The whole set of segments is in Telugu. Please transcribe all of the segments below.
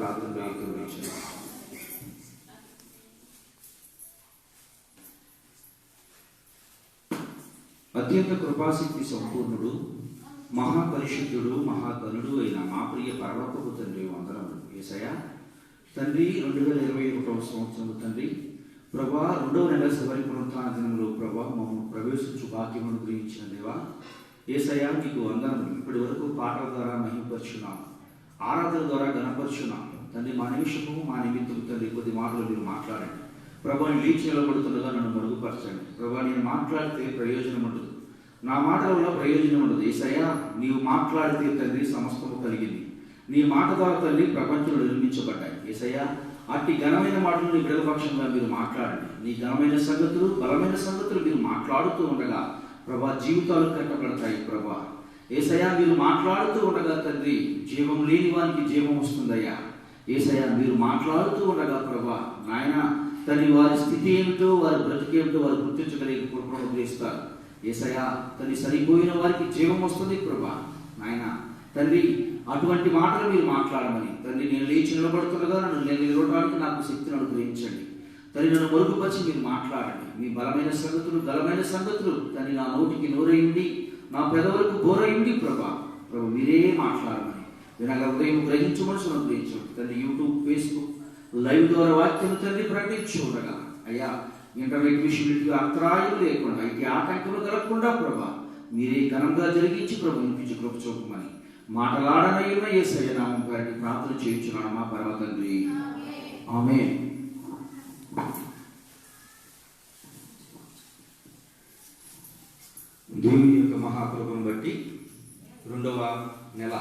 ప్రార్థనలో ఏకీభవించును. అత్యంత కృపాశక్తి సంపూర్ణుడు, మహాపరిశుద్ధుడు, మహాగణుడు అయిన మా ప్రియ పరలోకపు తండ్రి వందనములు. యేసయ్యా తండ్రి, 2021 సంవత్సరం తండ్రి ప్రభా, 2వ నెల చివరి పునరుత్థాన దినంలో ప్రభా మమ్మల్ని ప్రవేశించు భాగ్యమును గురించిన దేవా యేసయ్యా నీకు వందనములు. ఇప్పటి వరకు పాటల ద్వారా మహిమపరుచున్నాం, ఆరాధన ద్వారా గణపరుచున్నాం తండ్రి. మా నిమిషము మా నిమిత్తము తండ్రి కొద్ది మాటలు మీరు మాట్లాడండి ప్రభా. నేను లేచి నిలబడుతుండగా నన్ను మరుగుపరచండి ప్రభా. నేను మాట్లాడితే ప్రయోజనం ఉండదు, నా మాటల వల్ల ప్రయోజనం ఉండదు. యేసయ్యా నీవు మాట్లాడితే తండ్రి సమస్తము కలిగింది. నీ మాట ద్వారా తండ్రి ప్రపంచంలో నిర్మించబడ్డాయి. యేసయ్యా అట్టి ఘనమైన మాటలు నీ బిడ్డల పక్షంగా మీరు మాట్లాడండి. నీ ఘనమైన సంగతులు, బలమైన సంగతులు మీరు మాట్లాడుతూ ఉండగా ప్రభా జీవితాలు కట్టబడతాయి ప్రభా. యేసయ్యా మీరు మాట్లాడుతూ ఉండగా తండ్రి జీవం లేని వానికి జీవం వస్తుందయ్యా. యేసయ్యా మీరు మాట్లాడుతూ ఉండగా ప్రభా నాయన తండ్రి వారి స్థితి ఏమిటో, వారి బ్రతికేమిటో వారు గుర్తించగలిగే కృపను అనుగ్రహిస్తారు. యేసయ్యా తండ్రి సరిపోయిన వారికి జీవం వస్తుంది ప్రభా నాయన తండ్రి. అటువంటి మాటలు మీరు మాట్లాడమని తండ్రి నేను లేచి నిలబడుతుండగా నన్ను నిలబడడానికి నాకు శక్తిని అనుగ్రహించండి తండ్రి. నన్ను మరుగుపరిచి మీరు మాట్లాడండి. మీ బలమైన సంగతులు, బలమైన సంగతులు తండ్రి నా నోటికి నోరైంది, నా పెదవులకు గోరైంది ప్రభా. ప్రభు మీరే మాట్లాడమని వినగ ఉదయం గ్రహించు మనసును అనుగ్రహించండి తండ్రి. యూట్యూబ్, ఫేస్బుక్ లైవ్ ద్వారా వాక్యం తండ్రి ప్రకటించి ఉండగా అయ్యా ఇంటర్నెట్ విషయం అంతరాయం లేకుండా, ఇటు ఆటంకములు కలగకుండా ప్రభా మీరే ఘనంగా జరిగించి ప్రభు వినిపించి కృప చూపమని మాటలాడనయ్యున్న యేసయ్య నామం పేరిట ప్రార్థన చేయించున్నాను మా పరమ తండ్రి, ఆమేన్. దేవుని యొక్క మహాకృపను బట్టి 2వ నెల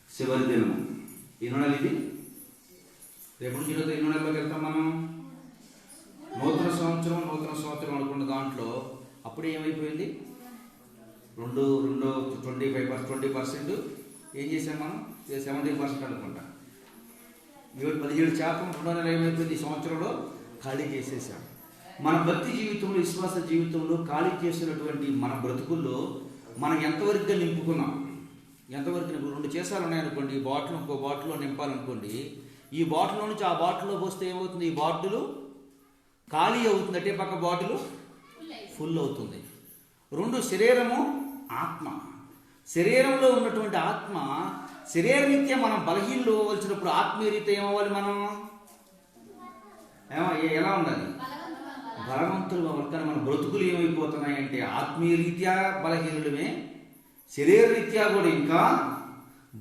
చివరి దినము. ఎన్నో నెల ఇది? రేపు నుంచి ఎన్నో నెలలోకి వెళ్తాం మనం. నూతన సంవత్సరం అనుకున్న దాంట్లో అప్పుడే ఏమైపోయింది? 20% ఏం చేసాం మనం? 70% అనుకుంటా. 17% 2వ నెల ఏమైపోయింది? ఈ సంవత్సరంలో ఖాళీ చేసేసాం. మన భక్తి జీవితంలో, విశ్వాస జీవితంలో ఖాళీ చేసినటువంటి మన బ్రతుకుల్లో మనం ఎంతవరకు నింపుకున్నాం? ఎంతవరకు 2 చేసాలు ఉన్నాయనుకోండి, ఈ బాటిల్ ఇంకో బాటిల్లో నింపాలనుకోండి. ఈ బాటిల్లో నుంచి ఆ బాటిల్లో పోస్తే ఏమవుతుంది? ఈ బాటిల్ ఖాళీ అవుతుంది, అటే పక్క బాటిల్ ఫుల్ అవుతుంది. 2 శరీరము, ఆత్మ. శరీరంలో ఉన్నటువంటి ఆత్మ శరీరరీత్యా మనం బలహీనలు అవ్వాల్సినప్పుడు ఆత్మీయ రీత్యా ఏమవ్వాలి? మనం ఎలా ఉండాలి? బలవంతులు అవ్వాలి. కానీ మన బ్రతుకులు ఏమైపోతున్నాయంటే ఆత్మీయ రీత్యా బలహీనులమే, శరీర రీత్యా కూడా ఇంకా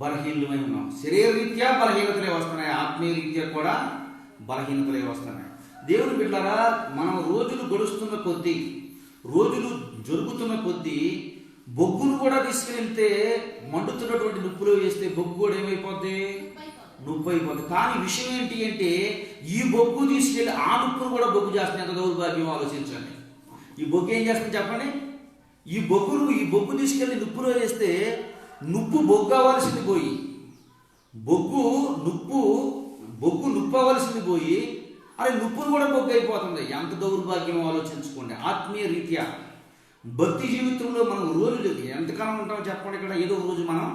బలహీనమై ఉన్నాం. శరీర రీత్యా బలహీనతలే వస్తున్నాయి, ఆత్మీయ రీత్యా కూడా బలహీనతలే వస్తున్నాయి. దేవుని బిడ్డలారా, మనం రోజులు గడుస్తున్న కొద్దీ, రోజులు జరుగుతున్న కొద్దీ బొగ్గును కూడా తీసుకెళ్తే మండుతున్నటువంటి నిప్పులో వేస్తే బొగ్గు కూడా ఏమైపోద్ది? నొప్పి అయిపోద్ది. కానీ విషయం ఏంటి అంటే ఈ బొగ్గు తీసుకెళ్ళి ఆ నొప్పును కూడా బొగ్గు చేస్తుంది. ఎంత దౌర్భాగ్యం ఆలోచించండి. ఈ బొగ్గు ఏం చేస్తుంది చెప్పండి? ఈ బొగ్గు తీసుకెళ్ళి నిప్పులో వేస్తే నుప్పు బొగ్గు అవ్వాల్సింది పోయి, బొగ్గు నుప్పు అవ్వాల్సింది పోయి అది నుప్పును కూడా బొగ్గు అయిపోతుంది. ఎంత దౌర్భాగ్యం ఆలోచించుకోండి. ఆత్మీయ రీత్యా భక్తి జీవితంలో మనం రోజులు ఎంతకాలం ఉంటామో చెప్పండి. ఇక్కడ ఏదో రోజు మనం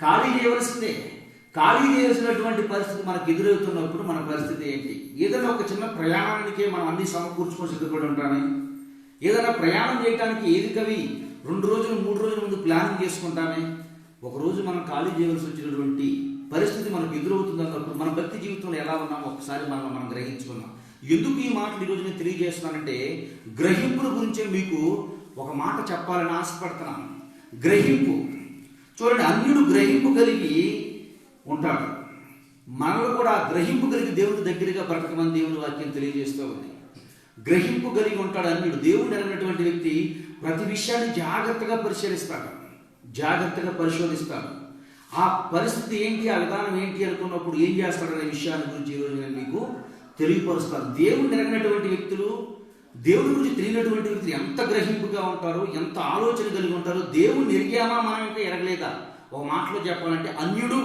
ఖాళీ చేయవలసిందే. ఖాళీ చేసినటువంటి పరిస్థితి మనకు ఎదురవుతున్నప్పుడు మన పరిస్థితి ఏంటి? ఏదైనా ఒక చిన్న ప్రయాణానికే మనం అన్ని సమకూర్చుకొని సిద్ధపడి ఉంటామే. ఏదైనా ప్రయాణం చేయడానికి ఏది కవి 2 రోజులు 3 రోజుల ముందు ప్లానింగ్ చేసుకుంటామే. ఒకరోజు మనం ఖాళీ చేయవలసి వచ్చినటువంటి పరిస్థితి మనకు ఎదురవుతుంది అన్నప్పుడు మన భక్తి జీవితంలో ఎలా ఉన్నామో ఒకసారి మనం గ్రహించుకున్నాం. ఎందుకు ఈ మాటలు ఈరోజు నేను తెలియజేస్తున్నానంటే గ్రహింపుల గురించే మీకు ఒక మాట చెప్పాలని ఆశపడుతున్నాను. గ్రహింపు చూడండి, అన్యుడు గ్రహింపు కలిగి ఉంటాడు. మనలో కూడా గ్రహింపు కలిగి దేవుడి దగ్గరగా బ్రతకమని దేవుని వాక్యం తెలియజేస్తూ ఉంది. గ్రహింపు కలిగి ఉంటాడు అన్యుడు. దేవుడు అన్నటువంటి వ్యక్తి ప్రతి విషయాన్ని జాగ్రత్తగా పరిశీలిస్తాడు, జాగ్రత్తగా పరిశోధిస్తాడు. ఆ పరిస్థితి ఏంటి, ఆ విధానం ఏంటి అనుకున్నప్పుడు ఏం చేస్తాడనే విషయాన్ని గురించి ఈరోజు నేను మీకు తెలియపరుస్తాను. దేవుడు ఎరగినటువంటి వ్యక్తులు, దేవుడి గురించి తెలియనటువంటి వ్యక్తులు ఎంత గ్రహింపుగా ఉంటారు, ఎంత ఆలోచన కలిగి ఉంటారు. దేవుడిని ఎరిగామా మనం ఇంకా ఎరగలేదా? ఒక మాటలో చెప్పాలంటే అన్యుడు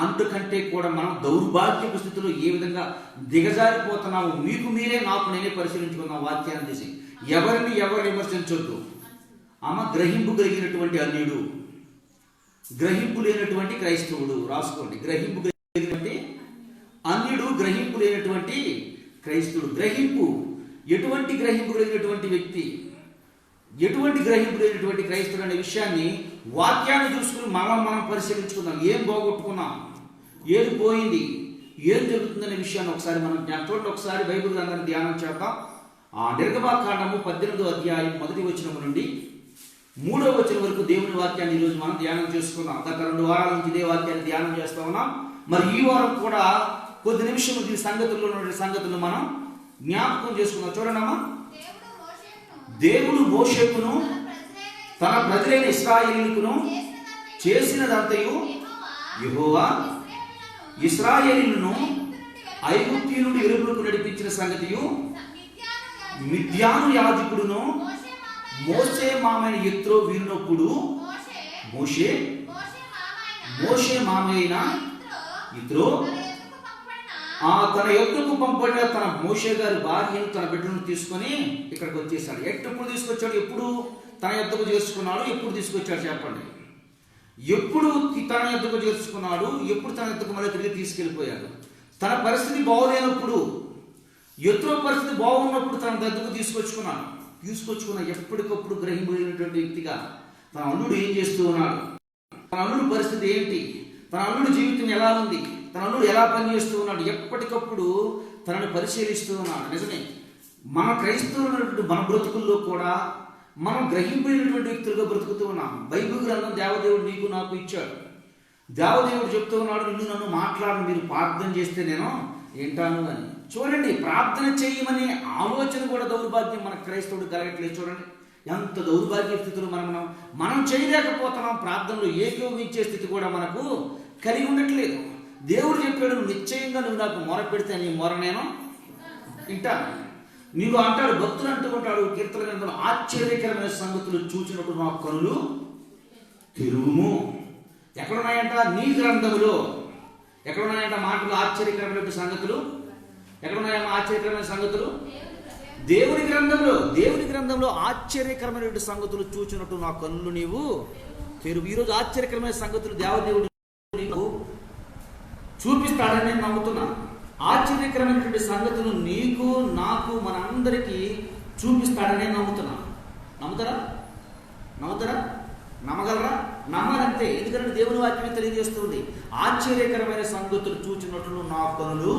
అంతకంటే కూడా మనం దౌర్భాగ్యపు స్థితిలో ఏ విధంగా దిగజారిపోతున్నాము మీకు మీరే నాకు నేనే పరిశీలించుకున్నాం. వాక్యాన్ని చేసి ఎవరు విమర్శించొద్దు. గ్రహింపు కలిగినటువంటి అన్యుడు, గ్రహింపు లేనటువంటి క్రైస్తవుడు. రాసుకోండి, గ్రహింపు కలిగినటువంటి అన్యుడు గ్రహింపు లేనటువంటి క్రైస్తవుడు. గ్రహింపు, ఎటువంటి గ్రహింపు లేనటువంటి వ్యక్తి, ఎటువంటి గ్రహింపు లేనటువంటి క్రైస్తవుడు అనే విషయాన్ని వాక్యాన్ని చూసుకుని మనం పరిశీలించుకుందాం. ఏం పోగొట్టుకున్నాం, ఏది పోయింది, ఏం జరుగుతుందనే విషయాన్ని ఒకసారి మనం చూడండి. ఒకసారి బైబిల్ గ్రంథాన్ని ధ్యానం చేద్దాం. ఆ నిర్గమాకాండము 18వ అధ్యాయం 1వ వచనం నుండి 3వ వచనం వరకు దేవుని వాక్యాన్ని ఈరోజు మనం ధ్యానం చేసుకుందాం. గత 2 వారాల నుంచి ఇదే వాక్యాన్ని ధ్యానం చేస్తా ఉన్నాం. మరి ఈ వారం కూడా కొద్ది నిమిషం ఈ సంగతులు మనం జ్ఞాపకం చేసుకుందాం. చూడండమ్మా. దేవుడు మోషేకును తన ప్రజలైన ఇశ్రాయేలీయులను చేసినదంతయు యెహోవా ఇశ్రాయేలీయులను ఐగుప్తు నుండి వెలుపలకు నడిపించిన సంగతియు మిద్యాను యాజకుడును మోషే మామైన యిత్రో విన్నప్పుడు మోషే మామైన యిత్రో తన యొద్దకు పంపబడిన తన మోషే గారి భార్యను తన బిడ్డను తీసుకొని ఇక్కడికి వచ్చేసాడు. ఎప్పుడు తీసుకొచ్చాడు, ఎప్పుడు తన యొద్దకు చేర్చుకున్నాడు, ఎప్పుడు తీసుకొచ్చాడు చెప్పండి. ఎప్పుడు తన యొద్దకు చేర్చుకున్నాడు, ఎప్పుడు తన యొద్దకు మళ్ళీ తిరిగి తీసుకెళ్ళిపోయాడు. తన పరిస్థితి బాగోలేనప్పుడు, యిత్రో పరిస్థితి బాగున్నప్పుడు తన దగ్గరకు తీసుకొచ్చుకున్న ఎప్పటికప్పుడు గ్రహింపబడినటువంటి వ్యక్తిగా తన అల్లుడు ఏం చేస్తూ ఉన్నాడు, తన అల్లుడు పరిస్థితి ఏంటి, తన అల్లుడు జీవితం ఎలా ఉంది, తన అల్లుడు ఎలా పనిచేస్తూ ఉన్నాడు, ఎప్పటికప్పుడు తనను పరిశీలిస్తూ ఉన్నాడు. నిజమే, మన క్రైస్తవులైనటువంటి మన బ్రతుకుల్లో కూడా మనం గ్రహింపడినటువంటి వ్యక్తులుగా బ్రతుకుతూ ఉన్నాం. బైబిల్ గ్రంథం దేవదేవుడు నీకు నాకు ఇచ్చాడు. దేవదేవుడు చెప్తూ ఉన్నాడు, నిన్ను నన్ను మాట్లాడు, మీరు ప్రార్థన చేస్తే నేను వింటాను అని. చూడండి, ప్రార్థన చేయమనే ఆలోచన కూడా దౌర్భాగ్యం మన క్రైస్తవుడు కలగట్లేదు. చూడండి ఎంత దౌర్భాగ్య స్థితిలో మనం చేయలేకపోతున్నాం. ప్రార్థనలో ఏకోపించే స్థితి కూడా మనకు కలిగి ఉండట్లేదు. దేవుడు చెప్పాడు, నిశ్చయంగా నువ్వు నాకు మొర పెడితే నీ మొర నేను వింటాను. నీవు అంటాడు, భక్తులు అంటూ ఉంటాడు కీర్తన గ్రంథంలో, ఆశ్చర్యకరమైన సంగతులు చూచినట్టు నా కనులు తెరువుము. ఎక్కడున్నాయంట? నీ గ్రంథములో. ఎక్కడున్నాయంట మాటలు? ఆశ్చర్యకరమైన సంగతులు ఎక్కడున్నాయమ్మా? ఆశ్చర్యకరమైన సంగతులు దేవుని గ్రంథంలో ఆశ్చర్యకరమైన సంగతులు చూచినట్టు నా కన్నులు నీవు తెరువు. ఈరోజు ఆశ్చర్యకరమైన సంగతులు దేవదేవుడు నీకు చూపిస్తాడని నేను నమ్ముతున్నాను. ఆశ్చర్యకరమైనటువంటి సంగతులు నీకు నాకు మనందరికీ చూపిస్తాడని నమ్ముతున్నాను. నమ్ముతారా? నమ్మగలరా? నమ్మాలంతే. ఎందుకంటే దేవుని వాక్యమే తెలియజేస్తుంది, ఆశ్చర్యకరమైన సంగతులు చూచినట్లు నా కనులు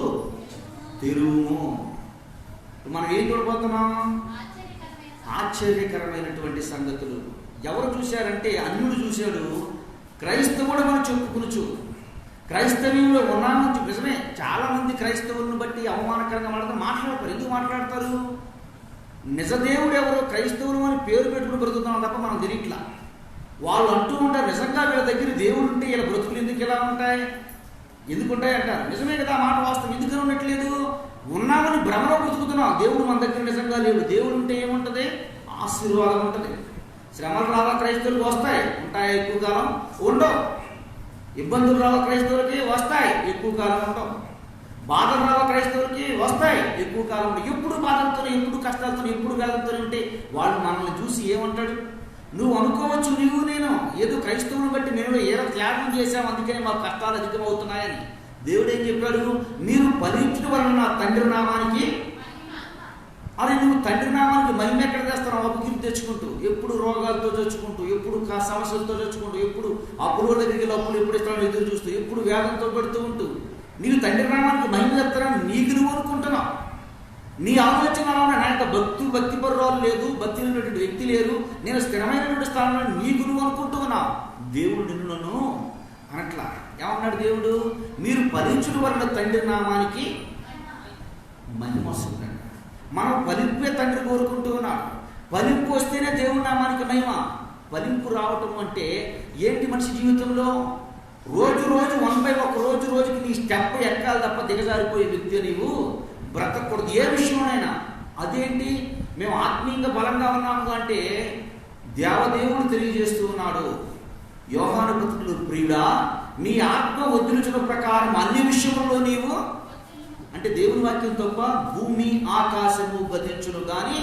తెరువుము. మనం ఏం చూడబోతున్నాం? ఆశ్చర్యకరమైనటువంటి సంగతులు. ఎవరు చూశారంటే అన్యుడు చూశాడు, క్రైస్తవుడు మనం చెప్పుకునుచు క్రైస్తవ్యంలో ఉన్నామని. నిజమే, చాలా మంది క్రైస్తవులను బట్టి అవమానకరంగా మాట్లాడతారు. ఎందుకు మాట్లాడతారు? నిజదేవుడు ఎవరో క్రైస్తవులు అని పేరు పెట్టుకుని బ్రతుకుతున్నాం తప్ప మనం తెలియట్లా. వాళ్ళు అంటూ ఉంటారు, నిజంగా వీళ్ళ దగ్గర దేవుడు ఉంటే ఇలా బ్రతుకులు ఎందుకు ఇలా ఉంటాయి, ఎందుకుంటాయి అంటారు. నిజమే కదా, మాట వాస్తవం. ఎందుకు ఉండట్లేదు? ఉన్నామని భ్రమలో బ్రతుకుతున్నాం. దేవుడు మన దగ్గర నిజంగా లేడు. దేవుడు ఉంటే ఏముంటుంది? ఆశీర్వాదం ఉంటుంది. శ్రమలు రావా క్రైస్తవులకు వస్తాయి, ఉంటాయి, ఎక్కువ కాలం ఉండవు. ఇబ్బందులు రావా క్రైస్తవులకి వస్తాయి, ఎక్కువ కాలం ఉండవు. బాధలు రావా క్రైస్తవులకి వస్తాయి, ఎక్కువ కాలం ఉండవు. ఎప్పుడు బాధలతో, ఎప్పుడు కష్టాలతో, ఎప్పుడు వేదనతో ఉంటే వాళ్ళు మనల్ని చూసి ఏమంటాడు? నువ్వు అనుకోవచ్చు, నువ్వు నేను ఏదో క్రైస్తవుని బట్టి మేము ఏదో త్యాగం చేశాం, అందుకని మాకు కష్టాలు అధికమవుతున్నాయని. దేవుడు ఏం చెప్పాడు? మీరు ఫలించడం వలన నా తండ్రి నామానికి. అది నువ్వు తండ్రి నామానికి మహిమ ఎక్కడ తెస్తావు? అప్పుకి తెచ్చుకుంటూ, ఎప్పుడు రోగాలతో తెచ్చుకుంటూ, ఎప్పుడు సమస్యలతో తెచ్చుకుంటూ, ఎప్పుడు అప్పుల దగ్గరికి అప్పులు ఎప్పుడు ఇస్తానో ఎదురు చూస్తూ, ఎప్పుడు వేదంతో పడుతూ ఉంటూ నీవు తండ్రి నామానికి మహిమ తెస్తానని నీకు నువ్వు అనుకుంటున్నావు. నీ ఆలోచన నాకు భక్తి పరురాలు లేదు, భక్తి ఉన్నటువంటి వ్యక్తి లేరు, నేను స్థిరమైనటువంటి స్థానంలో నీకు నువ్వు అనుకుంటూ ఉన్నావు. దేవుడు నిన్ను నన్ను అనట్లా. ఏమన్నాడు దేవుడు? మీరు ఫలించుడు వలన తండ్రి నామానికి మహిమ వస్తుందంట. మనం ఫలింపే తండ్రి కోరుకుంటూ ఉన్నాం. ఫలింపు వస్తేనే దేవుడి నామానికి మహిమ. ఫలింపు రావటం అంటే ఏంటి? మనిషి జీవితంలో రోజు 1/1 రోజుకి నీ స్టెప్ ఎక్కాలి తప్ప దిగజారిపోయే వ్యక్తి నీవు బ్రతకూడదు, ఏ విషయంలోనైనా. అదేంటి? మేము ఆత్మీయంగా బలంగా ఉన్నాము అంటే దేవదేవుడు తెలియజేస్తూ ఉన్నాడు, యోహాను పత్రికలో, ప్రియుడా నీ ఆత్మ వదిలించిన ప్రకారం అన్ని విషయంలో నీవు అంటే దేవుని వాక్యం తప్ప భూమి ఆకాశము గతించును కానీ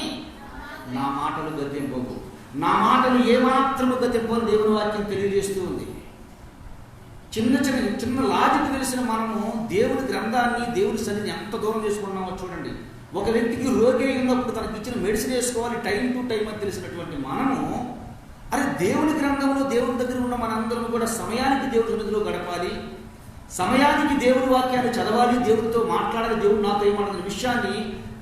నా మాటలు గతింపవు. నా మాటలు ఏమాత్రము గతింపని దేవుని వాక్యం తెలియజేస్తూ ఉంది. చిన్న చిన్న చిన్న లాజిక్ తెలిసిన మనము దేవుని గ్రంథాన్ని, దేవుని సన్నిధిని ఎంత దూరం చేసుకున్నామో చూడండి. ఒక వ్యక్తికి రోగి అయినప్పుడు తనకి ఇచ్చిన మెడిసిన్ వేసుకోవాలి టైం టు టైం అని తెలిసినటువంటి మనము, అరే దేవుని గ్రంథంలో దేవుని దగ్గర ఉన్న మనందరం కూడా సమయానికి దేవుడి సన్నిధిలో గడపాలి, సమయానికి దేవుని వాక్యాన్ని చదవాలి, దేవుడితో మాట్లాడాలి, దేవుడు నాతో ఏమాడుతున్న విషయాన్ని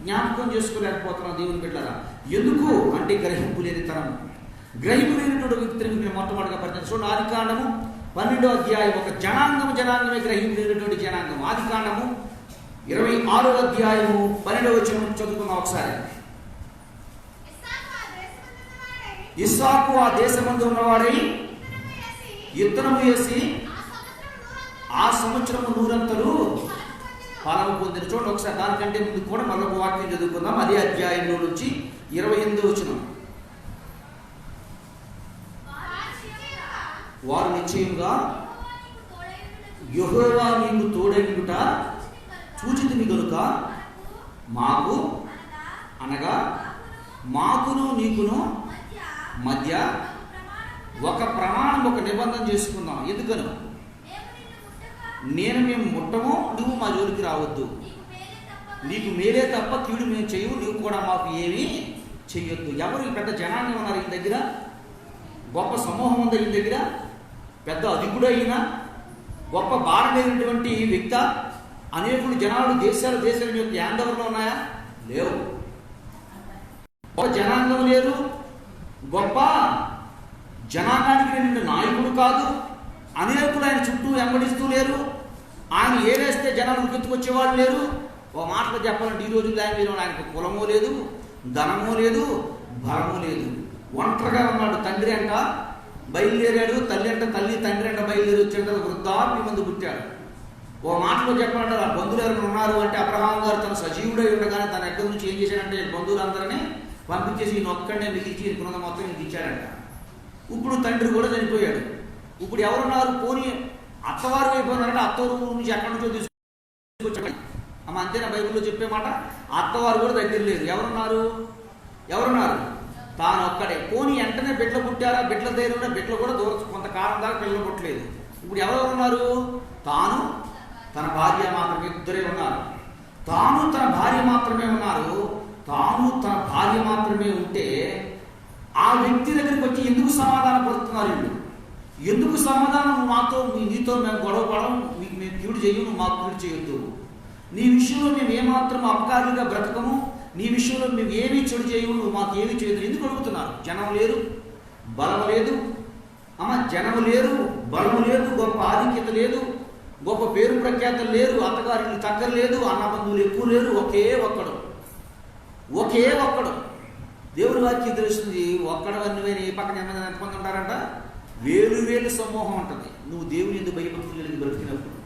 జ్ఞాపకం చేసుకోలేకపోతున్నాం దేవుని బిడ్డలారా. ఎందుకు అంటే గ్రహింపు లేని తరం. గ్రహింపు లేనటువంటి వ్యక్తిని మీరు మొట్టమొదటిగా పరిచయం చూడండి. ఆదికాండము 12వ అధ్యాయం. ఒక జనాంగమే గ్రహింపు లేనటువంటి జనాంగం. ఆదికాండము 26వ అధ్యాయము 12వ వచనం చదువుకుందాం ఒకసారి. ఇస్సాకు ఆ దేశమందు ఉన్నవాడై విత్తనము వేసి ఆ సంవత్సరము 100 ఫలము పొందిన. చూడండి ఒకసారి. దానికంటే ముందు కూడా మరొక వాక్యం చదువుకుందాం. అదే అధ్యాయంలో నుంచి 28వ వచనం. వారు నిశ్చయంగా యెహోవా నీకు తోడైయుట చూచితిమి గనుక మాకు, అనగా మాకును నీకును మధ్య ఒక ప్రమాణం, ఒక నిబంధన చేసుకుందాం. ఎందుకను? మేము ముట్టము, నువ్వు మా జోలికి రావద్దు. నీకు మేలే తప్ప కీడు మేము చేయవు, నువ్వు కూడా మాకు ఏమీ చెయ్యొద్దు. ఎవరు పెద్ద జనాన్ని ఉన్నారు ఈ దగ్గర, గొప్ప సమూహం ఉంది ఈ దగ్గర, పెద్ద అధికుడు అయినా గొప్ప భారమైనటువంటి వ్యక్తి. అనేకులు జనాలు దేశాల యొక్క యాందవర్లో ఉన్నాయా? లేవు. గొప్ప జనాంగం లేదు, గొప్ప జనాంగానికి నిండు నాయకుడు కాదు. అనేకులు ఆయన చుట్టూ వెంబడిస్తూ లేరు. ఆయన ఏవేస్తే జనాలు గుర్తుకొచ్చేవాళ్ళు లేరు. ఓ మాటలో చెప్పాలంటే ఈ రోజు ఆయనకు కులమో లేదు, ధనమో లేదు, బలమో లేదు. ఒంటరిగా ఉన్నాడు. తండ్రి అంట బయలుదేరాడు, తల్లి అంట తండ్రి అంట బయలుదేరి వచ్చాడు. వృద్ధాప్య మందు పుట్టాడు. ఓ మాటలో చెప్పాలంటే ఆ బంధువులు ఎవరు ఉన్నారు అంటే, అబ్రహాం గారు తన సజీవుడై ఉండగానే తన ఎక్కడి నుంచి ఏం చేశాడంటే బంధువులందరినీ పంపించేసి ఈయన ఒక్కడే మిగిల్చి ఈయన మొత్తం ఈయనకి ఇచ్చాడంట. ఇప్పుడు తండ్రి కూడా చనిపోయాడు. ఇప్పుడు ఎవరున్నారు? పోనీ అత్తవారు అయిపోయినారంటే అత్తవారు నుంచి ఎక్కడి నుంచో తీసుకొచ్చాడు. అమ్మ అంతేనా బైబిల్లో చెప్పే మాట? అత్తవారు కూడా దగ్గర లేదు. ఎవరున్నారు? తాను ఒక్కడే. పోనీ వెంటనే బిడ్డలు పుట్టారా? బిడ్డల దగ్గర బిడ్డలు కూడా కొంతకాలం దాకా పిల్లలు పుట్టలేదు. ఇప్పుడు ఎవరున్నారు? తాను తన భార్య మాత్రమే, ఇద్దరే ఉన్నారు. తాను తన భార్య మాత్రమే ఉన్నారు. తాను తన భార్య మాత్రమే ఉంటే ఆ వ్యక్తి దగ్గరికి వచ్చి ఎందుకు సమాధానం పడుతున్నారు వీళ్ళు? ఎందుకు సమాధానం? నీతో మేము గొడవ పడడం, మీకు మేము కీడు చేయము, నువ్వు మాకు కీడు చేయొద్దు. నీ విషయంలో మేము ఏమాత్రం అపకారులుగా బ్రతకము, నీ విషయంలో మేము ఏమీ చెడు చేయము, నువ్వు మాకు ఏమీ చేయదు. ఎందుకు అడుగుతున్నారు? జనం లేరు, బలం లేదు. జనము లేరు, బలము లేదు, గొప్ప ఆధిక్యత లేదు, గొప్ప పేరు ప్రఖ్యాతలు లేరు, అత్తగారికి తగ్గలేదు, అన్న బంధువులు ఎక్కువ లేరు. ఒకే ఒక్కడు. దేవుడి వాక్యం తెలుస్తుంది. ఒక్కడవన్నీ ఏ పక్కన ఎంతమంది ఉంటారంట? వేలు సమూహం ఉంటుంది. నువ్వు దేవుని ఎందుకు భయభక్తులు బ్రతికినప్పుడు.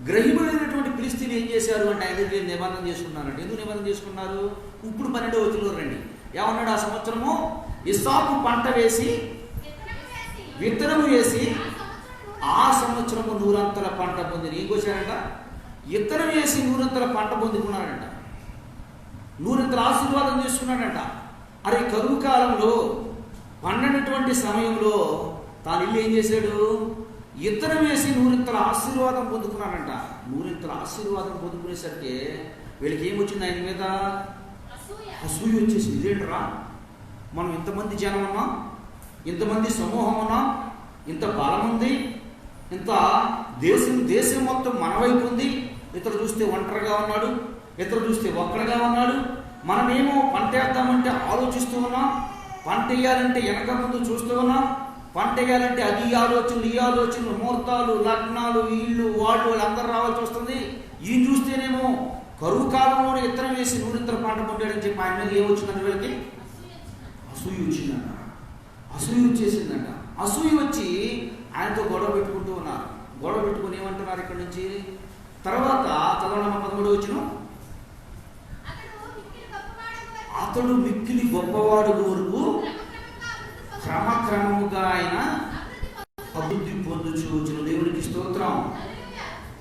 గ్రహింపలేనటువంటి ఫిలిష్తీయులు ఏం చేశారు అంటే, ఆయన దగ్గర నిబంధన చేసుకున్నారంటే. ఎందుకు నిబంధన చేసుకున్నారు? ఇప్పుడు 12వ వచనంలో రండి. ఏమన్నాడు? ఆ సంవత్సరము ఇస్సాకు పంట వేసి విత్తనము వేసి ఆ సంవత్సరము 100 పంట పొంది. ఏం కోసారంట? విత్తనం వేసి 100 పంట పొందుకున్నాడంట. 100 ఆశీర్వాదం తీసుకున్నాడంట. అరే కరువు కాలంలో పండినటువంటి సమయంలో తాను ఇల్లు ఏం చేశాడు? విత్తనం వేసి 100 ఆశీర్వాదం పొందుకున్నాడంట. 100 ఆశీర్వాదం పొందుకునేసరికి వీళ్ళకి ఏమొచ్చింది? ఆయన మీద అసూయ వచ్చేసి, ఇదేంటరా మనం ఇంతమంది జనం ఉన్నాం, ఇంతమంది సమూహం ఉన్నాం, ఇంత బలం ఉంది, ఇంత దేశం మొత్తం మన వైపు ఉంది. ఇతరు చూస్తే ఒంటరిగా ఉన్నాడు, ఇతరు చూస్తే ఒక్కడిగా ఉన్నాడు. మనమేమో పంట వేద్దామంటే ఆలోచిస్తూ ఉన్నాం, పంట వేయాలంటే వెనక ముందు చూస్తూ ఉన్నాం, పంట వేయాలంటే అది ఈ ఆలోచనలు, ముహూర్తాలు, లగ్నాలు, వీళ్ళు వాళ్ళందరూ రావాల్సి వస్తుంది. ఈయన చూస్తేనేమో కరువు కాలంలోనే ఇత్తనం వేసి 100 పంట పొందాడని చెప్పి ఆయన మీద ఏమొచ్చిందంటే వీళ్ళకి అసూయ వచ్చిందంట. అసూయ వచ్చేసిందంట. అసూయ వచ్చి ఆయనతో గొడవ పెట్టుకుంటూ ఉన్నారు. గొడవ పెట్టుకుని ఏమంటున్నారు ఇక్కడ నుంచి? తర్వాత చదవడం 13వ వచనం. అతడు మిక్కిలి గొప్పవాడు వరకు క్రమక్రమముగా ఆయన అభివృద్ధి పొందుచు వచ్చిన. దేవునికి స్తోత్రం.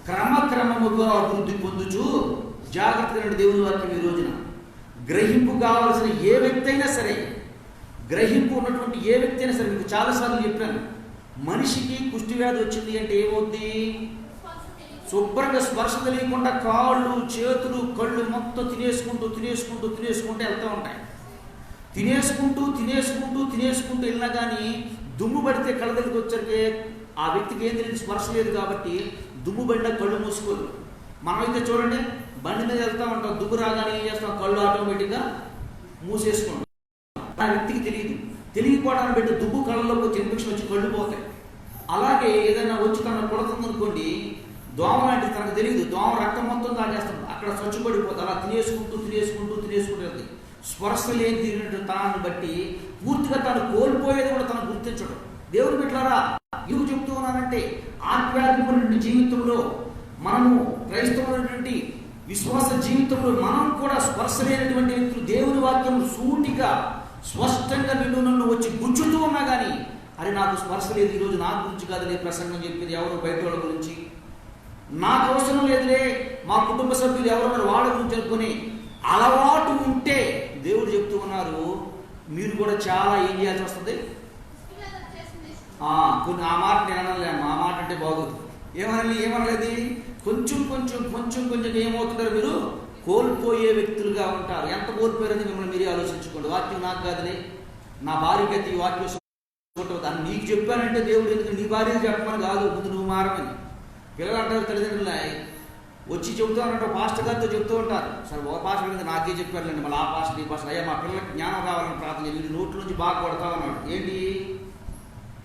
క్రమక్రమముగా అభివృద్ధి పొందుచు. జాగ్రత్తగా దేవుని వాక్యం ఈ రోజున గ్రహింపు కావలసిన ఏ వ్యక్తి అయినా సరే, గ్రహింపు ఉన్నటువంటి ఏ వ్యక్తి అయినా సరే, మీకు చాలాసార్లు చెప్పాను, మనిషికి కుష్టి వ్యాధి వచ్చింది అంటే ఏమవుద్ది? శుభ్రంగా స్పర్శ తెలియకుండా కాళ్ళు చేతులు కళ్ళు మొత్తం తినేసుకుంటూ వెళ్తూ ఉంటాయి. తినేసుకుంటూ వెళ్ళినా కానీ దుమ్ము పడితే కళ్ళ దగ్గరికి వచ్చరికి ఆ వ్యక్తికి ఏం తెలియదు, స్పర్శ లేదు కాబట్టి దుమ్ము పడినా కళ్ళు మూసుకోదు. మనమైతే చూడండి, బండి మీద వెళ్తూ ఉంటాం, దుమ్ము రాగానే ఏం చేస్తాం, కళ్ళు ఆటోమేటిక్గా మూసేసుకుంటాం. ఆ వ్యక్తికి తెలియకపోవడానికి పెట్టి దుమ్ము కళ్ళలోకి వచ్చి ఇన్ఫెక్షన్ వచ్చి కళ్ళు పోతాయి. అలాగే ఏదైనా వచ్చి తనకు కొడుతుందనుకోండి, దోమ లాంటిది తనకు తెలియదు, దోమ రక్తం మొత్తం తాగేస్తుంది, అక్కడ స్వచ్ఛపడిపోతుంది. అలా తినేసుకుంటూ వెళ్తుంది. స్పర్శ లేని తిరిగినట్టు తనాన్ని బట్టి పూర్తిగా తను కోల్పోయేది కూడా తను గుర్తించడం. దేవుడు బిడ్డలారా, ఇవి చెప్తూ ఉన్నానంటే ఆధ్యాత్మికమైనటువంటి జీవితంలో మనము క్రైస్తవులైనటువంటి విశ్వాస జీవితంలో మనం కూడా స్పర్శ లేనటువంటి వ్యక్తులు దేవుని వాక్యం సూటిగా స్పష్టంగా నన్ను వచ్చి గుంజుతూ ఉన్నా కానీ, అరే నాకు స్పర్శ లేదు, ఈరోజు నా గురించి కాదులే ప్రసంగం చెప్పేది, ఎవరు బయట వాళ్ళ గురించి, నాకు అవసరం లేదులే, మా కుటుంబ సభ్యులు ఎవరో వాళ్ళ గురించి అనుకుని అలవాటు ఉంటే దేవుడు చెప్తూ ఉన్నారు, మీరు కూడా చాలా ఏం చేయాల్సి వస్తుంది. కొన్ని ఆ మాట నేను అనలేము, ఆ మాట అంటే బాగోదు. ఏమనలేదు, కొంచెం ఏమవుతుంటారు, మీరు కోల్పోయే వ్యక్తులుగా ఉంటారు. ఎంత కోల్పోయారని మిమ్మల్ని మీరే ఆలోచించుకోండి. వాక్యం నాకు కాదులే, నా భార్యకి అయితే ఈ వాక్యం అని నీకు చెప్పానంటే దేవుడు ఎందుకు నీ భార్య చెప్పమని కాదు, ముందు నువ్వు మారమని. పిల్లలు అంటారు తల్లిదండ్రులు వచ్చి చెబుతానంటే పాస్టర్ గారితో చెప్తూ ఉంటారు, సరే ఒక పాస్టర్ మీద నాకే చెప్పారులేండి, మళ్ళీ ఆ పాస్టర్ ఈ పాస్టర్, అయ్యా మా పిల్లలకి జ్ఞానం రావాలని ప్రార్థన, వీళ్ళు నోట్ల నుంచి బాగా కొడతామన్నాడు. ఏంటి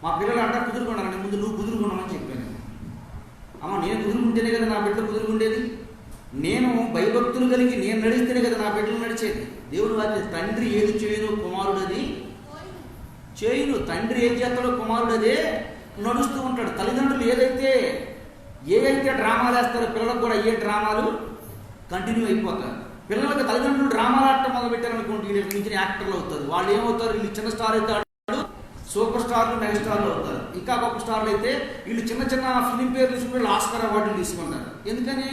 మా పిల్లలు అంటారు కుదురుకున్నారండి, ముందు నువ్వు కుదురుకున్నామని చెప్పాను. అమ్మ నేను కుదురుకుంటేనే కదా నా బిడ్డలు కుదురుకుండేది, నేను భయభక్తులు కలిగి నేను నడిస్తేనే కదా నా బిడ్డలు నడిచేది. దేవుడు వారి తండ్రి ఏది చేయను కుమారుడు అది చేయును, తండ్రి ఏది చేస్తాడో కుమారుడు అదే నడుస్తూ ఉంటాడు. తల్లిదండ్రులు ఏవైతే డ్రామాలు వేస్తారో పిల్లలకు కూడా ఏ డ్రామాలు కంటిన్యూ అయిపోతారు. పిల్లలకు తల్లిదండ్రులు డ్రామాలు ఆడటం మొదలు పెట్టారనుకోండి, వీళ్ళు మించిన యాక్టర్లు అవుతారు. వాళ్ళు ఏమవుతారు, వీళ్ళు చిన్న స్టార్ అయితే సూపర్ స్టార్లు మెగా స్టార్లు అవుతారు. ఇంకా గొప్ప స్టార్లు అయితే వీళ్ళు చిన్న ఫిలిం పేర్లు తీసుకుని వీళ్ళు ఆస్కార్ అవార్డులు తీసుకున్నారు. ఎందుకని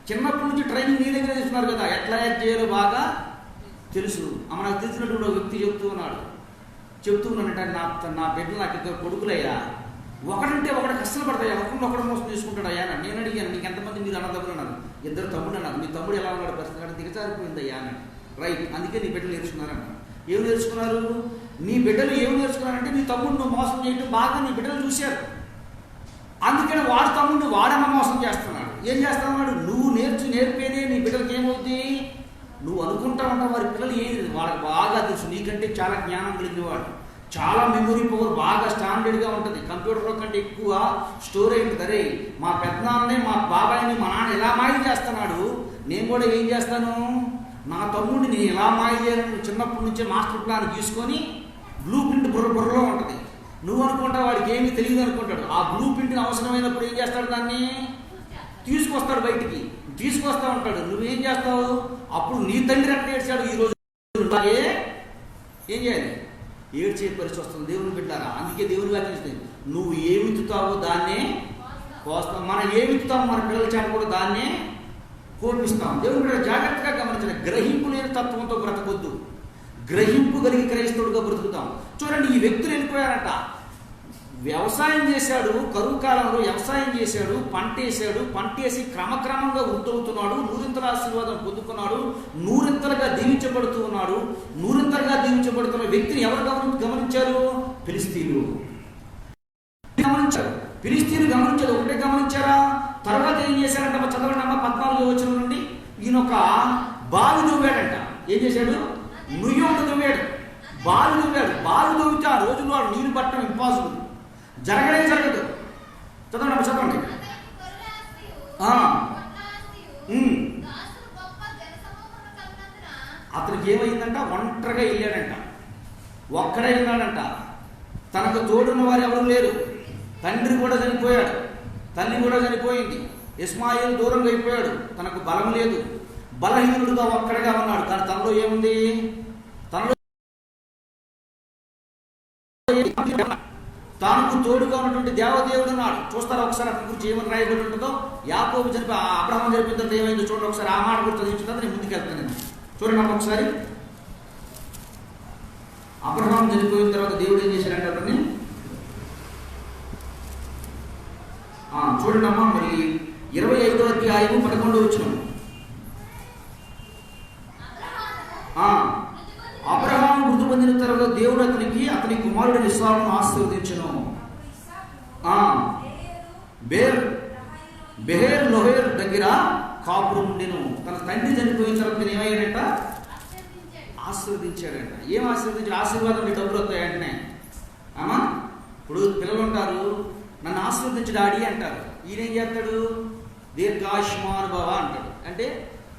చిన్నప్పటి నుంచి ట్రైనింగ్ నీ దగ్గర తీసుకున్నారు కదా, ఎట్లా యాక్ట్ చేయాలో బాగా తెలుసు. నాకు తెలిసినటువంటి ఒక వ్యక్తి చెప్తూ ఉన్నానంటే, నా బిడ్డలు నాకు ఇద్దరు కొడుకులయ్యా, ఒకడంటే ఒకటి కష్టం పడతాయా, ఒకడు మోసం చేసుకుంటాడయ్యా అని నేను అడిగాను. నీకు ఎంతమంది మీరు అన్నదమ్ములు అన్నారు, ఇద్దరు తమ్ముడు అన్నారు. మీ తమ్ముడు ఎలా ఉన్నాడు, పరిస్థితి దిగజారిపోయిందయ్యా అని. రైట్, అందుకే నీ బిడ్డలు నేర్చుకున్నారన్న. ఏం నేర్చుకున్నారు, నీ బిడ్డలు ఏం నేర్చుకున్నారంటే నీ తమ్ముడు నువ్వు మోసం చేయడం బాగా నీ బిడ్డలు చూశారు. అందుకని వాడు తమ్ముడిని వాడమ్మ మోసం చేస్తున్నాడు. ఏం చేస్తున్నాడు, నువ్వు నేర్పేదే నీ బిడ్డలకి ఏమవుతుంది, నువ్వు అనుకుంటా ఉంటావు వారి పిల్లలు వాళ్ళకి బాగా తెలుసు, నీకంటే చాలా జ్ఞానం కలిగిన వాడు, చాలా మెమొరీ పవర్ బాగా స్టాండర్డ్గా ఉంటుంది, కంప్యూటర్లో కంటే ఎక్కువ స్టోర్ అయి ఉంటుంది. అరే మా పెద్దనాన్నని మా బాబాయిని మా నాన్న ఎలా మాయ చేస్తున్నాడు, నేను కూడా ఏం చేస్తాను, నా తమ్ముడిని నేను ఎలా మాయ చేయాలని చిన్నప్పటి నుంచే మాస్టర్ ప్లాన్ తీసుకొని బ్లూ ప్రింట్ బుర్రలో ఉంటుంది. నువ్వు అనుకుంటా వాడికి ఏమీ తెలియదు అనుకుంటాడు. ఆ బ్లూ ప్రింట్ని అవసరమైనప్పుడు ఏం చేస్తాడు, దాన్ని తీసుకొస్తాడు, బయటికి తీసుకొస్తా ఉంటాడు. నువ్వేం చేస్తావు, అప్పుడు నీ తండ్రి అట్లా ఏడ్చాడు, ఈరోజు ఏం చేయాలి, ఏడ్చే పరిస్థితి వస్తుంది. దేవుని బిడ్డారా, అందుకే దేవుని వాక్యం, నువ్వు ఏ విత్తుతావో దాన్నే కోస్తావు. మనం ఏ విత్తుతామో మన పిల్లల చేత కూడా దాన్నే కోపిస్తాం. దేవుని బిడ్డ జాగ్రత్తగా గమనించాలి. గ్రహింపు లేని తత్వంతో బ్రతకొద్దు, గ్రహింపు కలిగి క్రైస్తవుడుగా బ్రతుకుతాం. చూడండి, ఈ వ్యక్తులు వెళ్ళిపోయారట, వ్యవసాయం చేశాడు, కరువు కాలంలో వ్యవసాయం చేశాడు, పంటేసి క్రమక్రమంగా వృద్ధవుతున్నాడు, నూరింతల ఆశీర్వాదం పొందుకున్నాడు, నూరింతలుగా దీవించబడుతూ ఉన్నాడు. నూరింతలుగా దీవించబడుతున్న వ్యక్తిని ఎవరు గమనించారు, ఫిలిస్తీన్లు గమనించారు. ఒకటే గమనించారా, తర్వాత ఏం చేశారంట, చదవండి అమ్మ 14వ వచనం నుండి. ఈయన ఒక బావి దువ్వాడంట. ఏం చేశాడు, నుయ్యోడు దువ్వాడు, బావి దువ్వితే ఆ రోజుల్లో నీరు పట్టడం ఇంపాసిబుల్, జరగదు. చదవండి. అతనికి ఏమైందంట, ఒంటరిగా వెళ్ళాడంట, ఒక్కడే వెళ్ళాడంట. తనకు తోడున్న వారు ఎవరు లేరు. తండ్రి కూడా చనిపోయాడు, తల్లి కూడా చనిపోయింది, ఇస్మాయిల్ దూరంగా అయిపోయాడు, తనకు బలం లేదు, బలహీనుడుగా ఒక్కడిగా ఉన్నాడు. కానీ తనలో ఏముంది, తనకు తోడుగా ఉన్నటువంటి దేవదేవుడు ఉన్నాడు. చూస్తారా ఒకసారి అతని గురించి ఏమని రాయబడి ఉంటుందో, యాకోబు అబ్రహాము జరిపిన తర్వాత ఏమైందో చూడండి ఒకసారి. ఆ మాట గురించి చదివించిన తర్వాత నేను ముందుకు వెళ్తాను. చూడండి ఒకసారి. అబ్రహాము చనిపోయిన తర్వాత దేవుడు ఏం చేశాడంటే అతన్ని చూడండి అమ్మా, మరి 25వ అధ్యాయము 11వ వచనం. అబ్రహాము మృతి పొందిన తర్వాత దేవుడు అతని కుమారుడిని ఇస్సాకును ఆశీర్వదించెను. బెహేర్ లోహేర్ దగ్గర కాపురం ఉండెను. తన తండ్రి చనిపోయిన తర్వాత ఏమయ్యాడంట? ఆశీర్వదించాడంట. ఏం ఆశీర్వదించాడు? ఆశీర్వాదం డబ్బులు వస్తాయి వెంటనే. అమ్మా, ఇప్పుడు పిల్లలు ఉంటారు, నన్ను ఆశీర్వదించు డాడీ అంటారు. ఈయన ఏం చేస్తాడు? దీర్ఘాయుష్మానుభవ అంటాడు. అంటే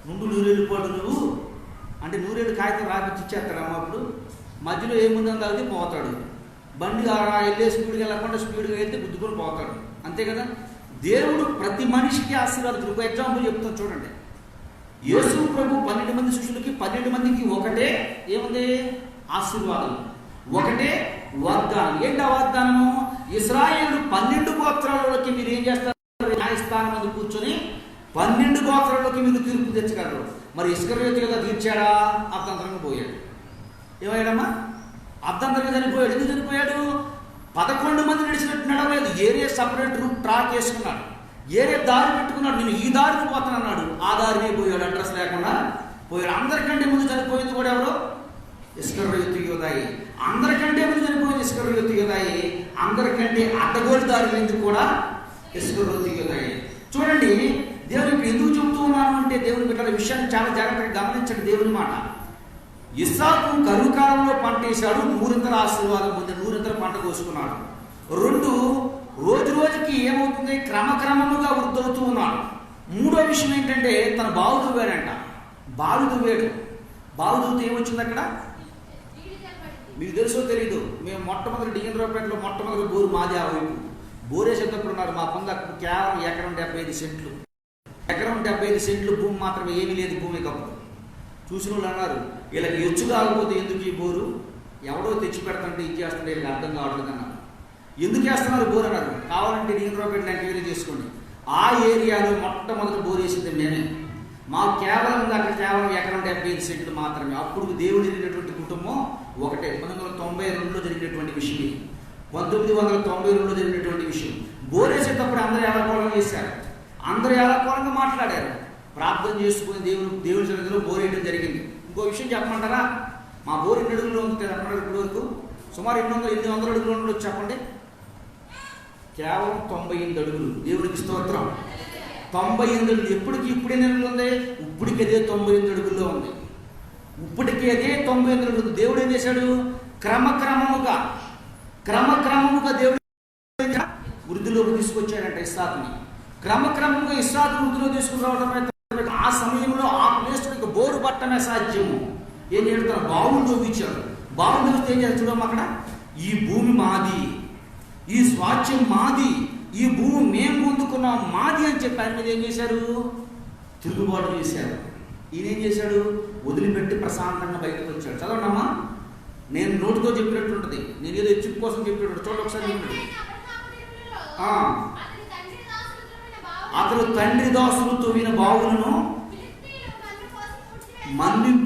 నుండు నూరేళ్ళు పాటు నువ్వు అంటే నూరేళ్ళు కాగితం రాపిచ్చి ఇచ్చేస్తాడమ్మా. అప్పుడు మధ్యలో ఏముందని తాగితే పోతాడు. బండి వెళ్ళే స్పీడ్గా వెళ్ళకుండా స్పీడ్గా వెళ్తే గుద్దుకొని పోతాడు. అంతే కదా. దేవుడు ప్రతి మనిషికి ఆశీర్వాదం. ఒక ఎగ్జాంపుల్ చెప్తాను చూడండి. యేసు ప్రభు 12 మంది శిష్యులకి 12 మందికి ఒకటే ఏముంది? ఆశీర్వాదం, ఒకటే వాగ్దానం. ఏంటి ఆ వాగ్దానము? ఇశ్రాయేలు 12 గోత్రాలలోకి మీరు ఏం చేస్తారు? న్యాయస్థానం మీద కూర్చొని 12 గోత్రాలలోకి మీరు తీర్పు తెచ్చగలరు. మరి ఇస్కరియోతు కదా తీర్చాడా? అర్ధంతరంగా పోయాడు. ఏమయ్యాడమ్మా? అర్ధంతరంగా చనిపోయాడు. ఎందుకు చనిపోయాడు? 11 మంది నడిచినట్టు నడవలేదు. ఏరే సపరేట్ రూట్ ట్రాక్ వేసుకున్నాడు, ఏరే దారి పెట్టుకున్నాడు. నేను ఈ దారిని పోతానన్నాడు, ఆ దారినే పోయాడు. అడ్రస్ లేకుండా పోయాడు. అందరికంటే ముందు చనిపోయింది కూడా ఎవరు? ఇస్కరియోతు యోధాయి. అందరికంటే ముందు చనిపోయింది ఇస్కరియోతు యోధాయి. అందరికంటే అడ్డగోలు దారి ఎందుకు కూడా ఇస్కరియోతు యోధాయి. చూడండి, దేవునికి ఎందుకు చెబుతూ ఉన్నాను అంటే, దేవుని బిడ్డల విషయాన్ని చాలా జాగ్రత్తగా గమనించండి. దేవుని మాట, ఇస్సాకు కరువు కాలంలో పంట వేశాడు, 100 ఆశీర్వాదం పొంది 100 పంట కోసుకున్నాడు. 2, రోజు రోజుకి ఏమవుతుంది? క్రమక్రమముగా వృద్ధవుతూ ఉన్నాడు. 3వ విషయం ఏంటంటే, తన బావు దువ్వాడంట. బావి దువ్వాడు. బావి దువ్వుతూ ఏమొచ్చింది అక్కడ? మీకు తెలుసో తెలీదు, మేము మొట్టమొదటి డిఎన్ రోపేటలో మొట్టమొదటి బోరు మాది. ఆ వైపు బోరేసేటప్పుడు ఉన్నారు. మా పొంద కేవలం ఎకరం 75 సెంట్లు. ఎకరం 75 సెంట్లు భూమి మాత్రమే, ఏమీ లేదు భూమి కప్పుడు. చూసిన వాళ్ళు అన్నారు, వీళ్ళకి ఎచ్చు కాకపోతే ఎందుకు ఈ బోరు? ఎవడో తెచ్చి పెడతాంటే ఇది చేస్తుంటే వీళ్ళకి అర్థం కావట్లేదు అన్నారు. ఎందుకు వేస్తున్నారు బోర్ అన్నారు. కావాలంటే డిఎన్ రోపేట్ ఎంక్వైరీ చేసుకోండి. ఆ ఏరియాలో మొట్టమొదటి బోర్ వేసింది మేమే. మాకు కేవలం ఎకరం 75 సెంట్లు మాత్రమే. అప్పుడు దేవుడు జరిగినటువంటి కుటుంబం ఒకటే. 1992లో జరిగినటువంటి విషయం. 1992లో జరిగినటువంటి విషయం. బోర్ వేసేటప్పుడు అందరూ ఏలాకోళం చేశారు, అందరూ ఏలాకోళంగా మాట్లాడారు. ప్రార్థన చేసుకుని దేవుడి సన్నిధిలో బోర్ వేయడం జరిగింది. ఇంకో విషయం చెప్పమంటారా? మా బోర్ 2 అడుగుల్లో ఉంది చెప్పండి. ఇప్పుడు వరకు సుమారు 800 అడుగులు ఉండొచ్చు చెప్పండి. కేవలం 98 అడుగులు. దేవుడికి స్తోత్రం. 98 అడుగులు. ఇప్పుడు ఎన్ని అడుగులు ఉంది? ఇప్పటికి అదే 98 అడుగుల్లో ఉంది. ఇప్పటికీ అదే 98 అడుగులు. దేవుడు ఏం చేశాడు? క్రమక్రమముగా దేవుడు వృద్ధిలోకి తీసుకొచ్చాడంట ఇస్సాకుని. క్రమక్రమంగా ఇస్సాకు వృద్ధిలో తీసుకుని రావడమే. ఆ సమయంలో ఆ ప్లేస్ బోరు పట్టమే సాధ్యము. ఏం చేస్తాడు? బావులు తవ్వించాడు. బావులు తవ్విస్తే ఏం చేస్తాడు? చూడమ్మా, అక్కడ ఈ భూమి మాది, ఈ స్వాస్థ్యం మాది, ఈ భూమి మేము పొందుకున్నాం మాది అని చెప్పి ఆయన మీద ఏం చేశారు? తిరుగుబాటు చేశారు. ఈయన ఏం చేశాడు? వదిలిపెట్టి ప్రశాంతంగా బయటకు వచ్చాడు. చదవండమ్మా, నేను నోటితో చెప్పినట్టు ఉంటుంది, నేను ఏదో చిప్ కోసం చెప్పినట్టు. చూడండి ఒకసారి. అతను తండ్రి దాసులు తవ్విన బావులను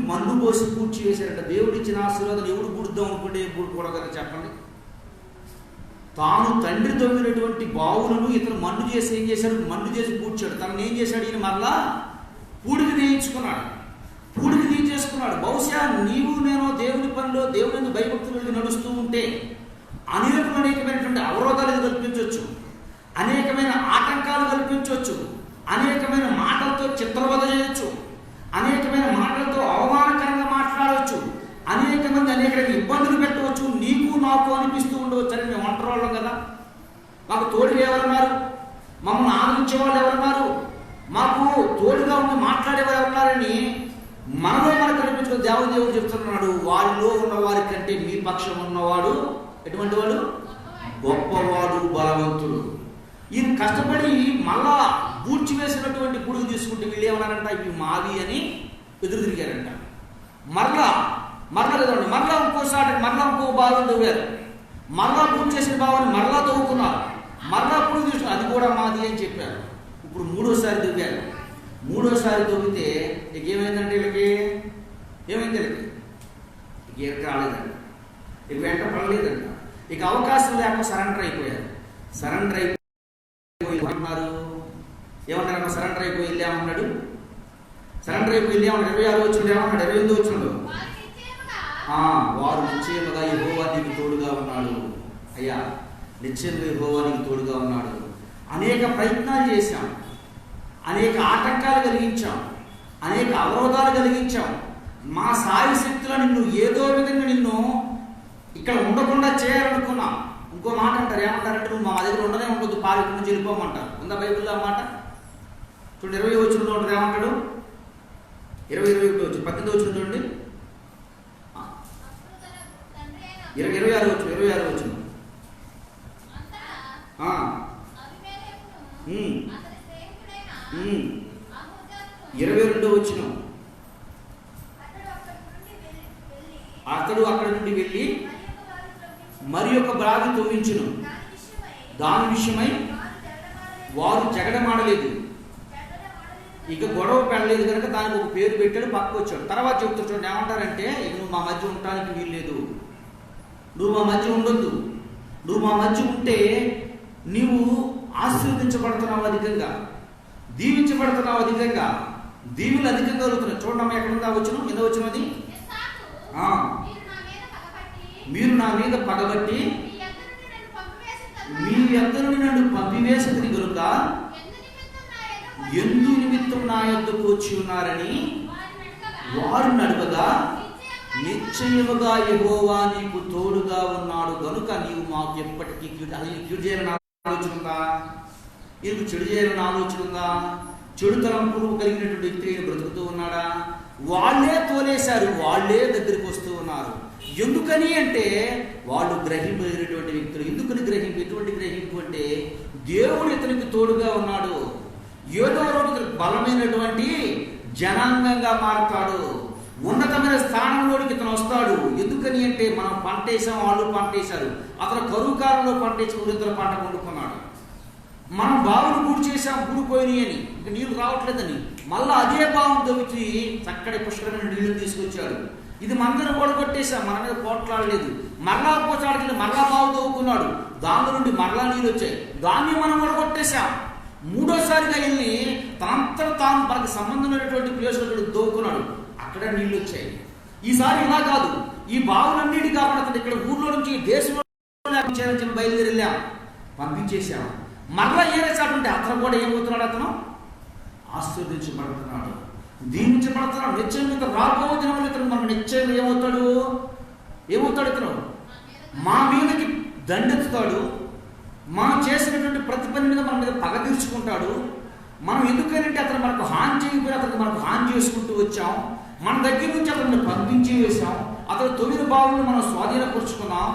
మన్ను పోసి పూడ్చి వేశారంట. దేవుడు ఇచ్చిన ఆశీర్వాదాలు ఎవడు పూడుద్దాం అనుకుంటే పూడకూడదని చెప్పండి. తాను తండ్రి తవ్వినటువంటి బావులను ఇతను మన్ను చేసి ఏం చేశాడు? మన్ను చేసి పూడ్చాడు. తనను ఏం చేశాడు? ఈయన మరలా పూడికి తీయించుకున్నాడు. బహుశా నీవు నేను దేవుని పనిలో దేవుని భయభక్తులు నడుస్తూ ఉంటే అనేకమైనటువంటి అవరోధాలు కల్పించవచ్చు, అనేకమైన ఆటంకాలు కల్పించవచ్చు, అనేకమైన మాటలతో చిత్రవద చేయొచ్చు, అనేకమైన మాటలతో అవమానకరంగా మాట్లాడవచ్చు, అనేక ఇబ్బందులు పెట్టవచ్చు. నీకు నాకు అనిపిస్తూ ఉండవచ్చు, అని మేము ఒంటరి వాళ్ళం కదా, మాకు తోడుగా ఎవరున్నారు, మమ్మల్ని ఆదరించే వాళ్ళు ఎవరున్నారు, మాకు తోడుగా ఉండి మాట్లాడేవారు ఎవరున్నారని మనలో మనకు కనిపించుకుని దేవదేవుడు చెప్తున్నాడు. వారిలో ఉన్న వారి కంటే మీ పక్షం ఉన్నవాడు ఎటువంటి వాడు? గొప్పవాడు, బలవంతుడు. ఈయన కష్టపడి మళ్ళా బూడ్చి వేసినటువంటి గుడుగు తీసుకుంటే వీళ్ళు ఏమన్నారంట? ఇవి మావి అని ఎదురు తిరిగారంట. మరలా లేదండి, మరలా ఇంకో భావం తవ్వారు. మరలా పూర్తి చేసిన భావాన్ని మరలా తవ్వుకున్నారు. మరలా పూర్తి తీసుకున్నారు, అది కూడా మాది అని చెప్పారు. ఇప్పుడు మూడోసారి తవ్వారు. మూడోసారి తవ్వితే ఇక ఏమైందంటే వీళ్ళకి ఇక రాలేదంట, ఇక వెంట పడలేదంట. ఇక అవకాశం లేకుండా సరెండర్ అయిపోయారు. సరెండర్ అయిపోయి అన్నారు, ఏమన్నాడు? సరెండర్ అయిపోయింది ఏమన్నాడు? 26 వచ్చినప్పుడు ఏమన్నాడు? 28 వచ్చినప్పుడు వారు నిశ్చయముగా యెహోవా నీకు తోడుగా ఉన్నాడు. అయ్యా, నిశ్చయంగా యెహోవా నీకు తోడుగా ఉన్నాడు. అనేక ప్రయత్నాలు చేశాం, అనేక ఆటంకాలు కలిగించాం, అనేక అవరోధాలు కలిగించాం. మా సాయి శక్తుల నిన్ను ఏదో విధంగా నిన్ను ఇక్కడ ఉండకుండా చేయాలనుకున్నాం. ఇంకో మాట అంటారు, ఏమంటారంటే నువ్వు మా దగ్గర ఉండనే ఉండదు, పాలకుల నుంచి వెళ్ళిపోమంటారు. ఉందా బైబిల్లో ఆ మాట? చూడండి, 20 వచ్చిన ఉంటుంది ఏమంటాడు? 21 వచ్చి 18 వచ్చిన చూడండి, 26 వచ్చు, 26 వచ్చిన 22 వచ్చిన అతడు అక్కడి నుండి వెళ్ళి మరి ఒక బావి తవ్వించును, దాని విషయమై వారు జగడమాడలేదు, ఇక గొడవ పెడలేదు కనుక దానికి ఒక పేరు పెట్టాడు, పక్కకు వచ్చాడు. తర్వాత చెప్తాడు చూడండి, ఏమంటారంటే ఇక నువ్వు మా మధ్య ఉండటానికి వీల్లేదు, నువ్వు మా మధ్య ఉండొద్దు, నువ్వు మా మధ్య ఉంటే నీవు ఆశీర్వదించబడుతున్నావు అధికంగా, దీవించబడుతున్నావు అధికంగా, దీవులు అధికంగా కలుగుతున్నావు. చూడమ్మా ఎక్కడుందా వచ్చిన, ఎంత వచ్చినది? మీరు నా మీద పగబట్టి మీ అందరిని నన్ను పంపివేసది కనుక ఎందు నిమిత్తం నా యొద్దకు వచ్చి ఉన్నారని వారు నడవగా నిశ్చయముగా యెహోవా నీకు తోడుగా ఉన్నాడు గనుక నీవు మాకు ఎప్పటికీ కీడు చేయాలని ఆలోచన ఉందా? నీకు చెడు చేయాలని ఆలోచన ఉందా? చెడు తలంపులు కలిగినటువంటి వ్యక్తి బ్రతుకుతూ ఉన్నాడా? వాళ్ళే తోలేశారు, వాళ్ళే దగ్గరికి వస్తూ ఉన్నారు. ఎందుకని అంటే వాళ్ళు గ్రహింపైనటువంటి వ్యక్తులు. ఎందుకని గ్రహింపు? ఎటువంటి గ్రహింపు అంటే దేవుడు ఇతనికి తోడుగా ఉన్నాడు, ఏదో రోజు బలమైనటువంటి జనాంగంగా మారుతాడు, ఉన్నతమైన స్థానంలోకి ఇతను వస్తాడు. ఎందుకని అంటే మనం పంట వేసాం, వాళ్ళు పంట వేశారు, అతను కరువు కాలంలో పంట వేసి ఇతర పంట కొనుక్కున్నాడు. మనం బావులు పూడి చేసాం, పూడిపోయినాయి అని, ఇంకా నీళ్లు రావట్లేదని మళ్ళీ అదే బావును తవ్వించి చక్కటి పుష్కరమైన నీళ్లు తీసుకొచ్చాడు. ఇది మందరం కూడా కొట్టేశాం, మన మీద పోట్లాడలేదు. మరలా పోచాడికి మరలా బావు తవ్వుకున్నాడు, దాని నుండి మరలా నీళ్ళు వచ్చాయి, దాన్ని మనం కూడా కొట్టేశాం. మూడోసారిగా వెళ్ళి తనంతట తాను మనకు సంబంధం లేనటువంటి ప్లేస్లో దోవుకున్నాడు, అక్కడ నీళ్ళు వచ్చాయి. ఈసారి ఇలా కాదు, ఈ బావులన్నిటి కాపాడుతుంది. ఇక్కడ ఊర్లో నుంచి దేశంలో బయలుదేరి వెళ్ళాం, పంపించేశాం. మరలా ఏరే చాటుంటే అతను కూడా ఏమవుతున్నాడు? అతను ఆశీర్వదించబడుతున్నాడు, దీవించబడుతున్నాడు. నిశ్చయంగా రాబో దినములు ఇతను మన నిశ్చయంగా ఏమవుతాడు? ఇతను మా మీదకి దండెత్తుతాడు, మనం చేసినటువంటి ప్రతి పని మీద మన మీద పగ తీర్చుకుంటాడు. మనం ఎందుకంటే అతను మనకు హాని చేయకపోయినా అతనికి మనకు హాని చేసుకుంటూ వచ్చాం. మన దగ్గర నుంచి అతన్ని పంపించి వేశాం. అతను తొమ్మిది బావులను మనం స్వాధీనపరుచుకున్నాం,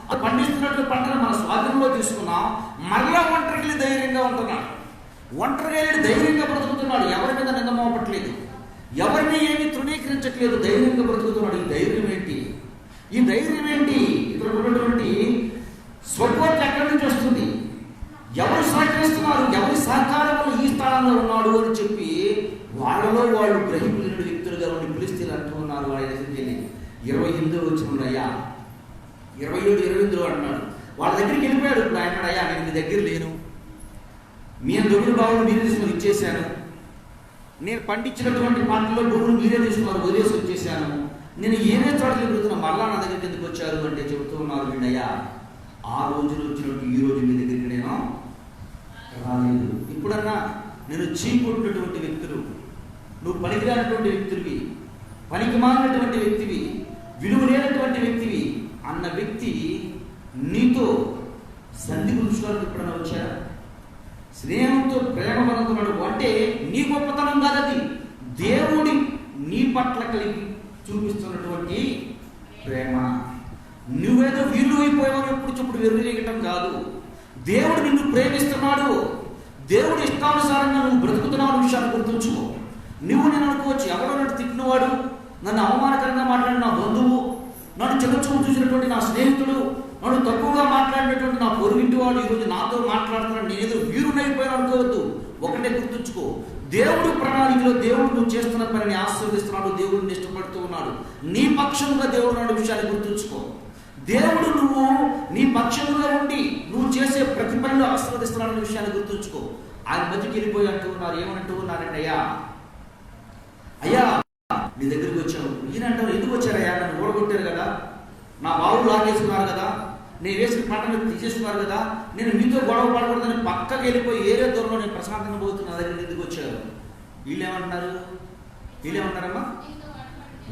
అతను పండిస్తున్నటువంటి పంటను మన స్వాధీనంలో తీసుకున్నాం. మరలా ఒంటరికి ధైర్యంగా ఉంటున్నాడు, ఒంటరిగా వెళ్ళి ధైర్యంగా బ్రతుకుతున్నాడు, ఎవరి మీద నింద మోపట్లేదు, ఎవరిని ఏమీ తృణీకరించట్లేదు, ధైర్యంగా బ్రతుకుతున్నాడు. ఈ ధైర్యం ఏంటి? ఈ ధైర్యం ఏంటి? ఇక్కడ ఉన్నటువంటి స్వపోర్ట్ ఎక్కడి నుంచి వస్తుంది? ఎవరు సహకరిస్తున్నారు? ఎవరి సహకారం వల్ల ఈ స్థానంలో ఉన్నాడు అని చెప్పి వాళ్ళలో వాళ్ళు గ్రహింపులేని వ్యక్తులుగా ఉండి పిలిస్తే అంటూ ఉన్నారు. వాళ్ళ దగ్గరికి వెళ్ళి 28 వచ్చిన అయ్యా, 27, 28 అంటున్నాడు. వాళ్ళ దగ్గరికి వెళ్ళిపోయాడు. ఇప్పుడు ఆయన అయ్యా నేను మీ దగ్గర లేను, మీ దొంగల బావులు మీరే తీసుకుని ఇచ్చేశాను, నేను పండించినటువంటి పంటలో భూములు మీరే తీసుకున్నారు, వదిలేసి వచ్చేసాను, నేను ఏమే చోట తిరుగుతున్నా, మరలా నా దగ్గరికి ఎందుకు వచ్చారు అంటే చెబుతూ ఉన్నారు వీడయ్యా, ఆ రోజులు వచ్చినట్టు ఈ రోజు మీ దగ్గరికి నేను రాలేదు. ఇప్పుడన్నా నేను చీకొట్టినటువంటి వ్యక్తులు, నువ్వు పనికిరానటువంటి వ్యక్తుడివి, పనికి మారినటువంటి వ్యక్తివి, విలువ లేనటువంటి వ్యక్తివి అన్న వ్యక్తి నీతో సంధి పురుషులకు ఎప్పుడన్నా వచ్చారా? స్నేహంతో ప్రేమ పొందుతున్నాడు అంటే నీ గొప్పతనం కాదది, దేవుడి నీ పట్ల కలిగి చూపిస్తున్నటువంటి ప్రేమ. నువ్వేదో వీళ్ళు అయిపోయావు ఎప్పుడు చెప్పుడు వెరుగటం కాదు. దేవుడు నిన్ను ప్రేమిస్తున్నాడు, దేవుడు ఇష్టానుసారంగా నువ్వు బ్రతుకుతున్నావు విషయాన్ని గుర్తుంచుకో. నువ్వు నేను అనుకోవచ్చు, ఎవరో నన్ను తిట్టినవాడు, నన్ను అవమానకరంగా మాట్లాడిన నా బంధువు, నన్ను చిన్నచూపు చూసినటువంటి నా స్నేహితుడు, నన్ను తక్కువగా మాట్లాడినటువంటి నా పొరుగింటి వాడు ఈరోజు నాతో మాట్లాడుతున్నాడు, నేనేదో వీరునైపోయాను అనుకోవద్దు. ఒకటే గుర్తుంచుకో, దేవుడు ప్రణాళికలో దేవుడు నువ్వు చేస్తున్న పనిని ఆశీర్వదిస్తున్నాడు, దేవుడిని ఇష్టపడుతూ ఉన్నాడు. నీ పక్షంగా దేవుడు నాడు విషయాన్ని గుర్తుంచుకో. దేవుడు నువ్వు నీ పక్షంగా ఉండి నువ్వు చేసే ప్రతి పనిలో ఆశీర్వదిస్తున్నాడన్న విషయాన్ని గుర్తుంచుకో. ఆయన మధ్యకి వెళ్ళిపోయి అంటూ ఉన్నారు. ఏమంటూ ఉన్నారండి, అయ్యా అయ్యా నీ దగ్గరికి వచ్చాము. ఈయన అంటారు, ఎందుకు వచ్చారయ్యా? నన్ను ఓడగొట్టారు కదా, నా బావులు లాగేస్తున్నారు కదా, నేను వేసిన పంటను తీసేస్తున్నారు కదా, నేను మీతో గొడవ పడకూడదని పక్కకి వెళ్ళిపోయి ఏరే దూరంలో నేను ప్రశాంతంగా పోతున్నా, నా దగ్గర ఎందుకు వచ్చారు? వీళ్ళేమంటున్నారు, వీళ్ళేమంటారమ్మా,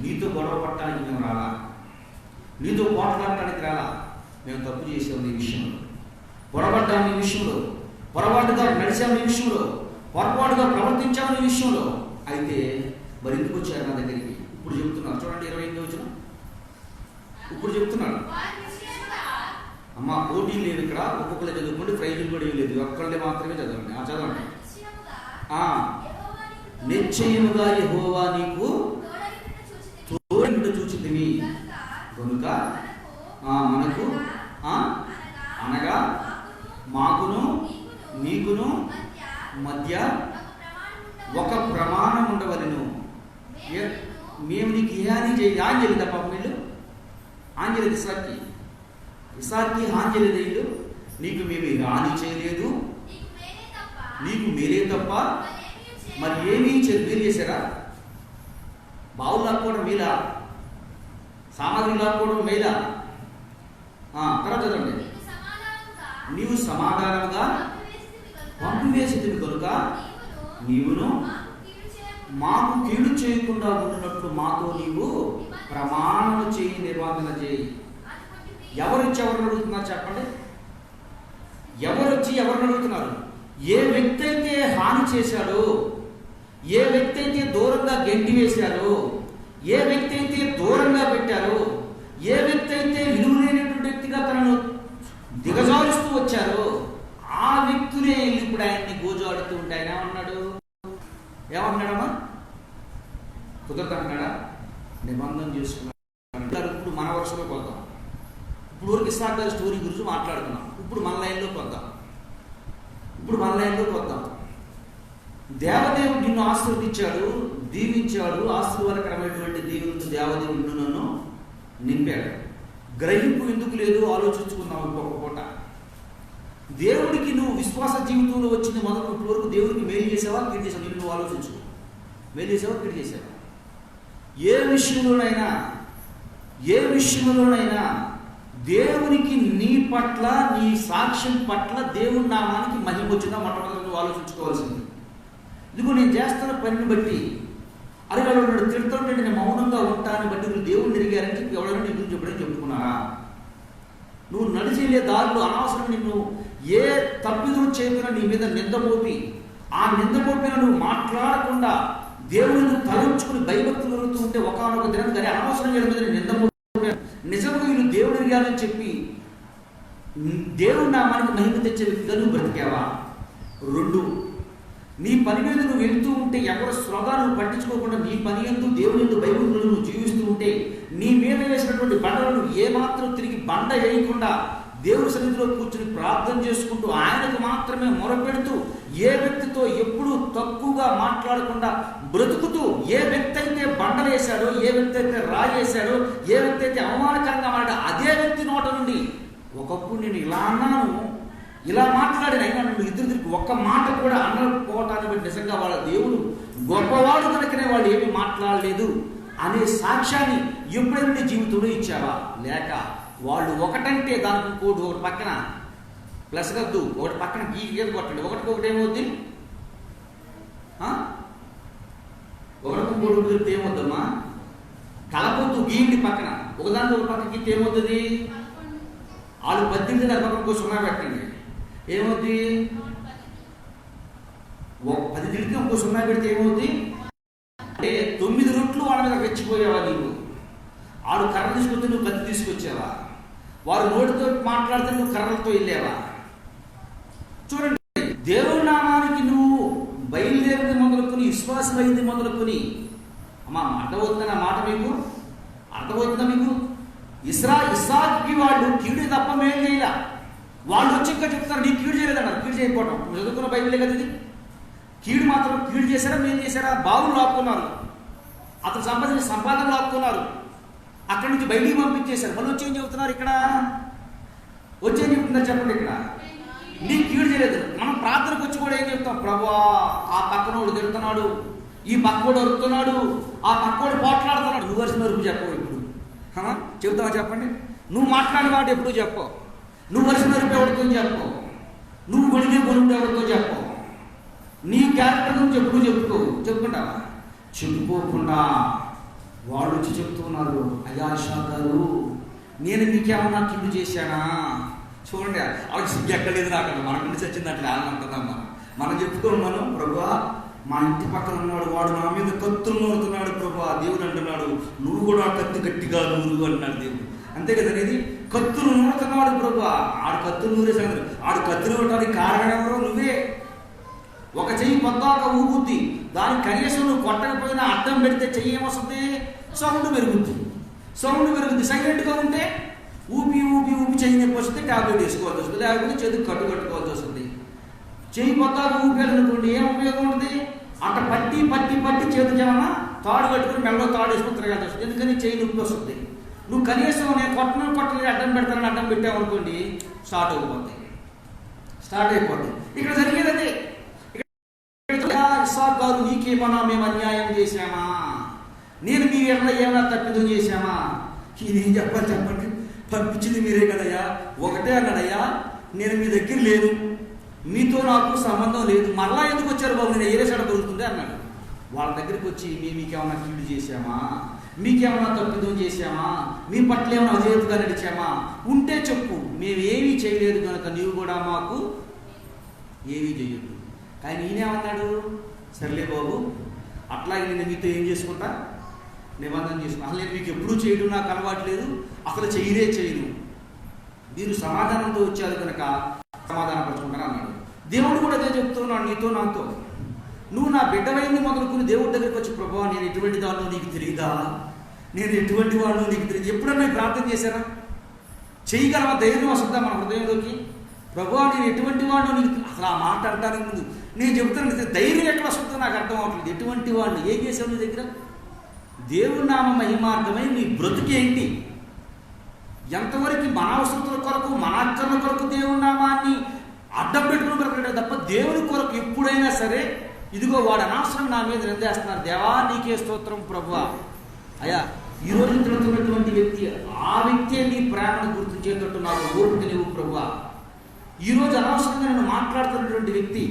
నీతో గొడవ పట్టడానికి మేము రాలా, నీతో పోట్లాడటానికి రాలా, మేము తప్పు చేసాము ఈ విషయంలో, పొరపడ్డాము ఈ విషయంలో, పొరపాటుగా నడిచాము ఈ విషయంలో, పొరపాటుగా ప్రవర్తించాము ఈ విషయంలో. అయితే మరి ఎందుకు వచ్చారు నా దగ్గరికి? ఇప్పుడు చెప్తున్నారు చూడండి, 28వ వచనం. ఇప్పుడు చెప్తున్నాడు, అమ్మ పోటీ లేదు ఇక్కడ, ఒక్కొక్కరు చదువుకోండి, ప్రైజులు కూడా ఏం లేదు, ఒక్కళ్ళే మాత్రమే చదవండి. చదవండి. నిశ్చయముగా యెహోవా నీకు తోడైయుండుట చూచితిమి కనుక మనకు అనగా మాకును నీకును మధ్య ఒక ప్రమాణం ఉండవలెను. మేము నీకు ఏ హాని చేయాలి? ఆంజలి తప్ప వీళ్ళు, ఆంజలి ఇసాక్కి హాంజలి వీళ్ళు, నీకు మేము హాని చేయలేదు, నీకు మేలే తప్ప మరి ఏమీ మీరు చేశారా? బావులు లాక్కోవడం మేలా, సామాగ్రి లాక్కోవడం మేలా? తర్వాత చదవండి, నీవు సమాధానముగా పంపివేసితివి కనుక నీవును మాకు కీడు చేయకుండా ఉండినట్లు మాతో నీవు ప్రమాణము చేయి, నిబంధన చేయి. ఎవరొచ్చి ఎవరిని అడుగుతున్నారు చెప్పండి? ఎవరొచ్చి ఎవరిని అడుగుతున్నారు? ఏ వ్యక్తి అయితే హాని చేశాడో, ఏ వ్యక్తి అయితే దూరంగా గెంటి వేశాడో, ఏ వ్యక్తి అయితే దూరంగా పెట్టారో, ఏ వ్యక్తి అయితే విలువ లేనటువంటి వ్యక్తిగా తనను దిగజారుస్తూ వచ్చారో ఆ వ్యక్తులే ఇప్పుడు ఆయన్ని గోజాడుతూ ఉంటే ఆయన ఏమన్నాడమ్మా? కుదరదంటాడా? నిబంధన చేసుకున్నాడు. ఇప్పుడు మన వర్షంలోకి వద్దాం. ఇప్పుడు వరకు ఇస్సాకు గారి స్టోరీ గురించి మాట్లాడుతున్నాం. ఇప్పుడు మన లైన్లోకి వద్దాం. దేవదేవుడు నిన్ను ఆశీర్వదించాడు, దీవించాడు, ఆశీర్వాదకరమైనటువంటి దీవులతో దేవదేవుడు నన్ను నింపాడు. గ్రహింపు ఎందుకు లేదు ఆలోచించుకున్నావు ఇంకొక పూట. దేవుడికి నువ్వు విశ్వాస జీవితంలో వచ్చింది మొదలు ఇప్పటి వరకు దేవుడికి మేలు చేసావా, కీడు చేసావా? నువ్వు ఆలోచించు. మేలు చేసావా, కీడు చేసావా? ఏ విషయంలోనైనా దేవునికి నీ పట్ల, నీ సాక్ష్యం పట్ల, దేవుని నామానికి మహిమ వచ్చిందా మొట్టమొదటి నువ్వు ఆలోచించుకోవాల్సింది. ఇదిగో నేను చేస్తున్న పనిని బట్టి, అరే ఎవరు తిడుతుంటే నేను మౌనంగా ఉంటానని బట్టి నువ్వు దేవుడిని ఎరిగారని చెప్పి ఎవరైనా నీ గురించి ఎప్పుడైనా చెప్పుకున్నారా? నువ్వు నడిచేలే దారిలో అనవసరం నిన్ను ఏ తప్పిదం చేయకుండా నీ మీద నిందమోపి, ఆ నిందమోపిన నువ్వు మాట్లాడకుండా దేవుడిని తలంచుకుని భయభక్తులు జరుగుతూ ఉంటే ఒకనొక దినం కానీ అనవసరం మీద నిందమోపి నిజంగా వీళ్ళు దేవుడు ఎరిగాలని చెప్పి దేవుడి నామానికి మహిమ తెచ్చే వ్యక్తిగా నువ్వు బ్రతికావా? 2, నీ పని మీద నువ్వు వెళ్తూ ఉంటే ఎవరి శ్రద్ధ నువ్వు పట్టించుకోకుండా నీ పని ఎందు దేవుని ఎందు బైబిల్లో నువ్వు జీవిస్తూ ఉంటే నీ మీద వేసినటువంటి బండలను ఏమాత్రం తిరిగి బండ వేయకుండా దేవుడి సన్నిధిలో కూర్చుని ప్రార్థన చేసుకుంటూ ఆయనకు మాత్రమే మొరపెడుతూ ఏ వ్యక్తితో ఎప్పుడూ తక్కువగా మాట్లాడకుండా బ్రతుకుతూ, ఏ వ్యక్తి అయితే బండలు వేశాడో, ఏ వ్యక్తి అయితే రాయేశాడో, ఏ వ్యక్తి అయితే అవమానకరంగా మాట్లాడో అదే వ్యక్తి నోట నుండి ఒకప్పుడు నేను ఇలా అన్నాను, ఇలా మాట్లాడిన అయినా నువ్వు ఇద్దరికి ఒక్క మాట కూడా అనకపోవటాన్ని బట్టి నిజంగా వాళ్ళ దేవుడు గొప్పవాడు కనుకనే వాళ్ళు ఏమి మాట్లాడలేదు అనే సాక్ష్యాన్ని ఎప్పుడైనా నీ జీవితంలో ఇచ్చావా? లేక వాళ్ళు ఒకటంటే దానికి ఇంకోటి ఒకటి పక్కన ప్లస్ కద్దు, ఒకటి పక్కన గీత కొట్టండి, ఒకటికొకటి ఏమవుద్ది? ఒకటికొకటి గీత ఏమవుద్దమ్మా? కలపొద్దు, గీయండి పక్కన, ఒకదానికి ఒక పక్క గీత ఏమవుతుంది? వాళ్ళు 18 దాని పక్కన ఇంకో 0 పెట్టండి, ఏమవుద్ది? 10 తిడితే ఇంకో 0 పెడితే ఏమవుద్ది? అంటే 9 రొట్లు వాళ్ళ మీద రెచ్చిపోయావా నీవు? ఆడు కర్ర తీసుకొస్తే నువ్వు కత్తి తీసుకొచ్చావా? వారు నోటితో మాట్లాడితే నువ్వు కర్రలతో వెళ్ళావా? చూడండి, దేవుడి నామానికి నువ్వు బయలుదేరింది మొదలుకొని, విశ్వాసమైంది మొదలుకొని, అమ్మా అర్థమవుతుందా మాట? మీకు అర్థమవుతుందా? మీకు ఇస్సాకుకి వాళ్ళు కీడు తప్ప మేలు చేయలే. వాళ్ళు వచ్చి ఇంకా చెప్తారు నీ కీడు చేయలేదన్నారు. కీడు చేయకపోవడం నువ్వు చదువుకున్న బైబిలే కదా ఇది. కీడు మాత్రం కీడు చేశారా, మేలు చేశారా? బావులు లాక్కున్నారు, అతను సంపాదించిన సంపాదన లాక్కున్నారు, అక్కడి నుంచి బయటికి పంపించేశారు. మళ్ళీ వచ్చి ఏం చెబుతున్నారు? ఇక్కడ వచ్చి ఏం చెప్తున్నారు చెప్పండి? ఇక్కడ నీ కీడు చేయలేదు. మనం ప్రార్థనకు వచ్చి కూడా ఏం చెప్తాం? ప్రభువా, ఆ పక్కనోడు తిడుతున్నాడు, ఈ పక్కోడు అరుతున్నాడు, ఆ పక్కోడు పోట్లాడుతున్నాడు. నువ్వు వరుస వరకు చెప్పవు. ఇప్పుడు చెప్తావా? చెప్పండి. నువ్వు మాట్లాడిన మాట ఎప్పుడు చెప్పవు. నువ్వు వరుస వరకు ఎవరితో చెప్పవు. నువ్వు గొడిగే గొడుగు ఎవరితో చెప్పవు. నీ క్యారెక్టర్ గురించి ఎప్పుడు చెప్పుకుంటావా? చెప్పుకోకుండా వాళ్ళు వచ్చి చెప్తున్నారు, అయ్యా షా గారు, నేను మీకేమన్నా కీడు చేశానా? చూడండి, వాళ్ళకి సిగ్గు ఎక్కలేదు. రాకండి, మన నుంచి వచ్చింది అట్లా అంటున్నాం. మనం చెప్పుకోమను, ప్రభువా మా ఇంటి పక్కన ఉన్నాడు, వాడు నా మీద కత్తులు నూరుతున్నాడు ప్రభువా. దేవుడు అంటున్నాడు, నువ్వు కూడా కత్తి గట్టిగా నూరు అంటున్నాడు దేవుడు. అంతే కదా అనేది. కత్తులు నూరుతున్నాడు ప్రభువా. ఆడు కత్తులు నూరేసాడు. ఆడు కత్తులు నూరడానికి కారణం ఎవరో? నువ్వే. ఒక చెయ్యి పొద్దాక ఊగుద్ది, దానికి కనీసం నువ్వు కొట్టకపోయినా అడ్డం పెడితే చెయ్యి ఏమొస్తుంది? సౌండ్ పెరుగుద్ది. సైలెంట్గా ఉంటే ఊపి చెయ్యి నొప్పి వస్తుంది, టాబ్లెట్ వేసుకోవాల్సి వస్తుంది, లేకపోతే చేతికి కట్టుకోవాల్సి వస్తుంది. చెయ్యి పొద్దాక ఊపాలనుకోండి, ఏం ఉపయోగం ఉంటుంది? అట్ట పట్టి చేతికి ఏమన్నా తాడు కట్టుకుని మెల్లో తాడు వేసుకుని తిరగాల్సి వస్తుంది. ఎందుకని? చెయ్యి నొప్పి వస్తుంది. నువ్వు కనీసం నేను కొట్టలేదు అడ్డం పెడతానని అడ్డం పెట్టావనుకోండి, స్టార్ట్ అయిపోద్ది. ఇక్కడ జరిగేది అదే. ఇస్సాకు గారు, నీకేమన్నా మేము అన్యాయం చేశామా? నేను మీ ఎట్లా ఏమైనా తప్పిదం చేశామా? ఇదేం చెప్పండి, పంపించింది మీరే కదయ్యా. ఒకటే అన్నాడయ్యా, నేను మీ దగ్గర లేను, మీతో నాకు సంబంధం లేదు. మరలా ఎందుకు వచ్చారు బాబు? నేను ఏరే సడ దొరుకుతుంది అన్నాడు. వాళ్ళ దగ్గరికి వచ్చి మీకేమన్నా కీడు చేశామా? మీకేమన్నా తప్పిదం చేశామా? మీ పట్ల ఏమైనా అజేతుగా నడిచామా? ఉంటే చెప్పు, మేమేమీ చేయలేదు కనుక నీవు కూడా మాకు ఏమీ చేయొద్దు. కానీ నేనేమన్నాడు? సర్లే బాబు, అట్లాగే నేను మీతో ఏం చేసుకుంటా? నిబంధన చేసుకున్నా. అసలు నేను మీకు ఎప్పుడూ చేయడం నాకు అలవాటు లేదు, అసలు చేయను. మీరు సమాధానంతో వచ్చారు కనుక సమాధానపరచుకుంటాను అన్నాడు. దేవుడు కూడా అదే చెప్తున్నాడు నీతో నాతో. నువ్వు నా బిడ్డవైంది మొదలుకుని దేవుడి దగ్గరికి వచ్చి, ప్రభువా నేను ఎటువంటి వాడినో నీకు తెలియదా? నేను ఎటువంటి వాడినో నీకు తెలియదు. ఎప్పుడన్నా ప్రార్థన చేశారా? చేయగలవా? ధైర్యం వస్తుందా మన హృదయంలోకి? ప్రభువా నేను ఎటువంటి వాడినో నీకు, అసలు ఆ మాట అంటానికి ముందు నేను చెబుతాను, ధైర్యం ఎక్కడ వస్తుందో నాకు అర్థం అవ్వట్లేదు. ఎటువంటి వాడిని ఏం చేసావు నీ దగ్గర? దేవుడి నామ మహిమార్థమై నీ బ్రతుకేంటి? ఎంతవరకు మన అవసరతల కొరకు, మన అక్కర్ల కొరకు దేవుడి నామాన్ని అడ్డం పెట్టుకుని బ్రతకడే తప్ప దేవుడి కొరకు ఎప్పుడైనా సరే, ఇదిగో వాడు అనవసరం నా మీద నిందేస్తున్నారు, దేవా నీకే స్తోత్రం ప్రభువా. అయ్యా, ఈరోజు తిరుగుతున్నటువంటి వ్యక్తి, ఆ వ్యక్తే నీ ప్రేమను గుర్తించేటట్టు నాకు ఓపిక లేవు ప్రభువా. ఈరోజు అనవసరంగా నేను మాట్లాడుతున్నటువంటి వ్యక్తి,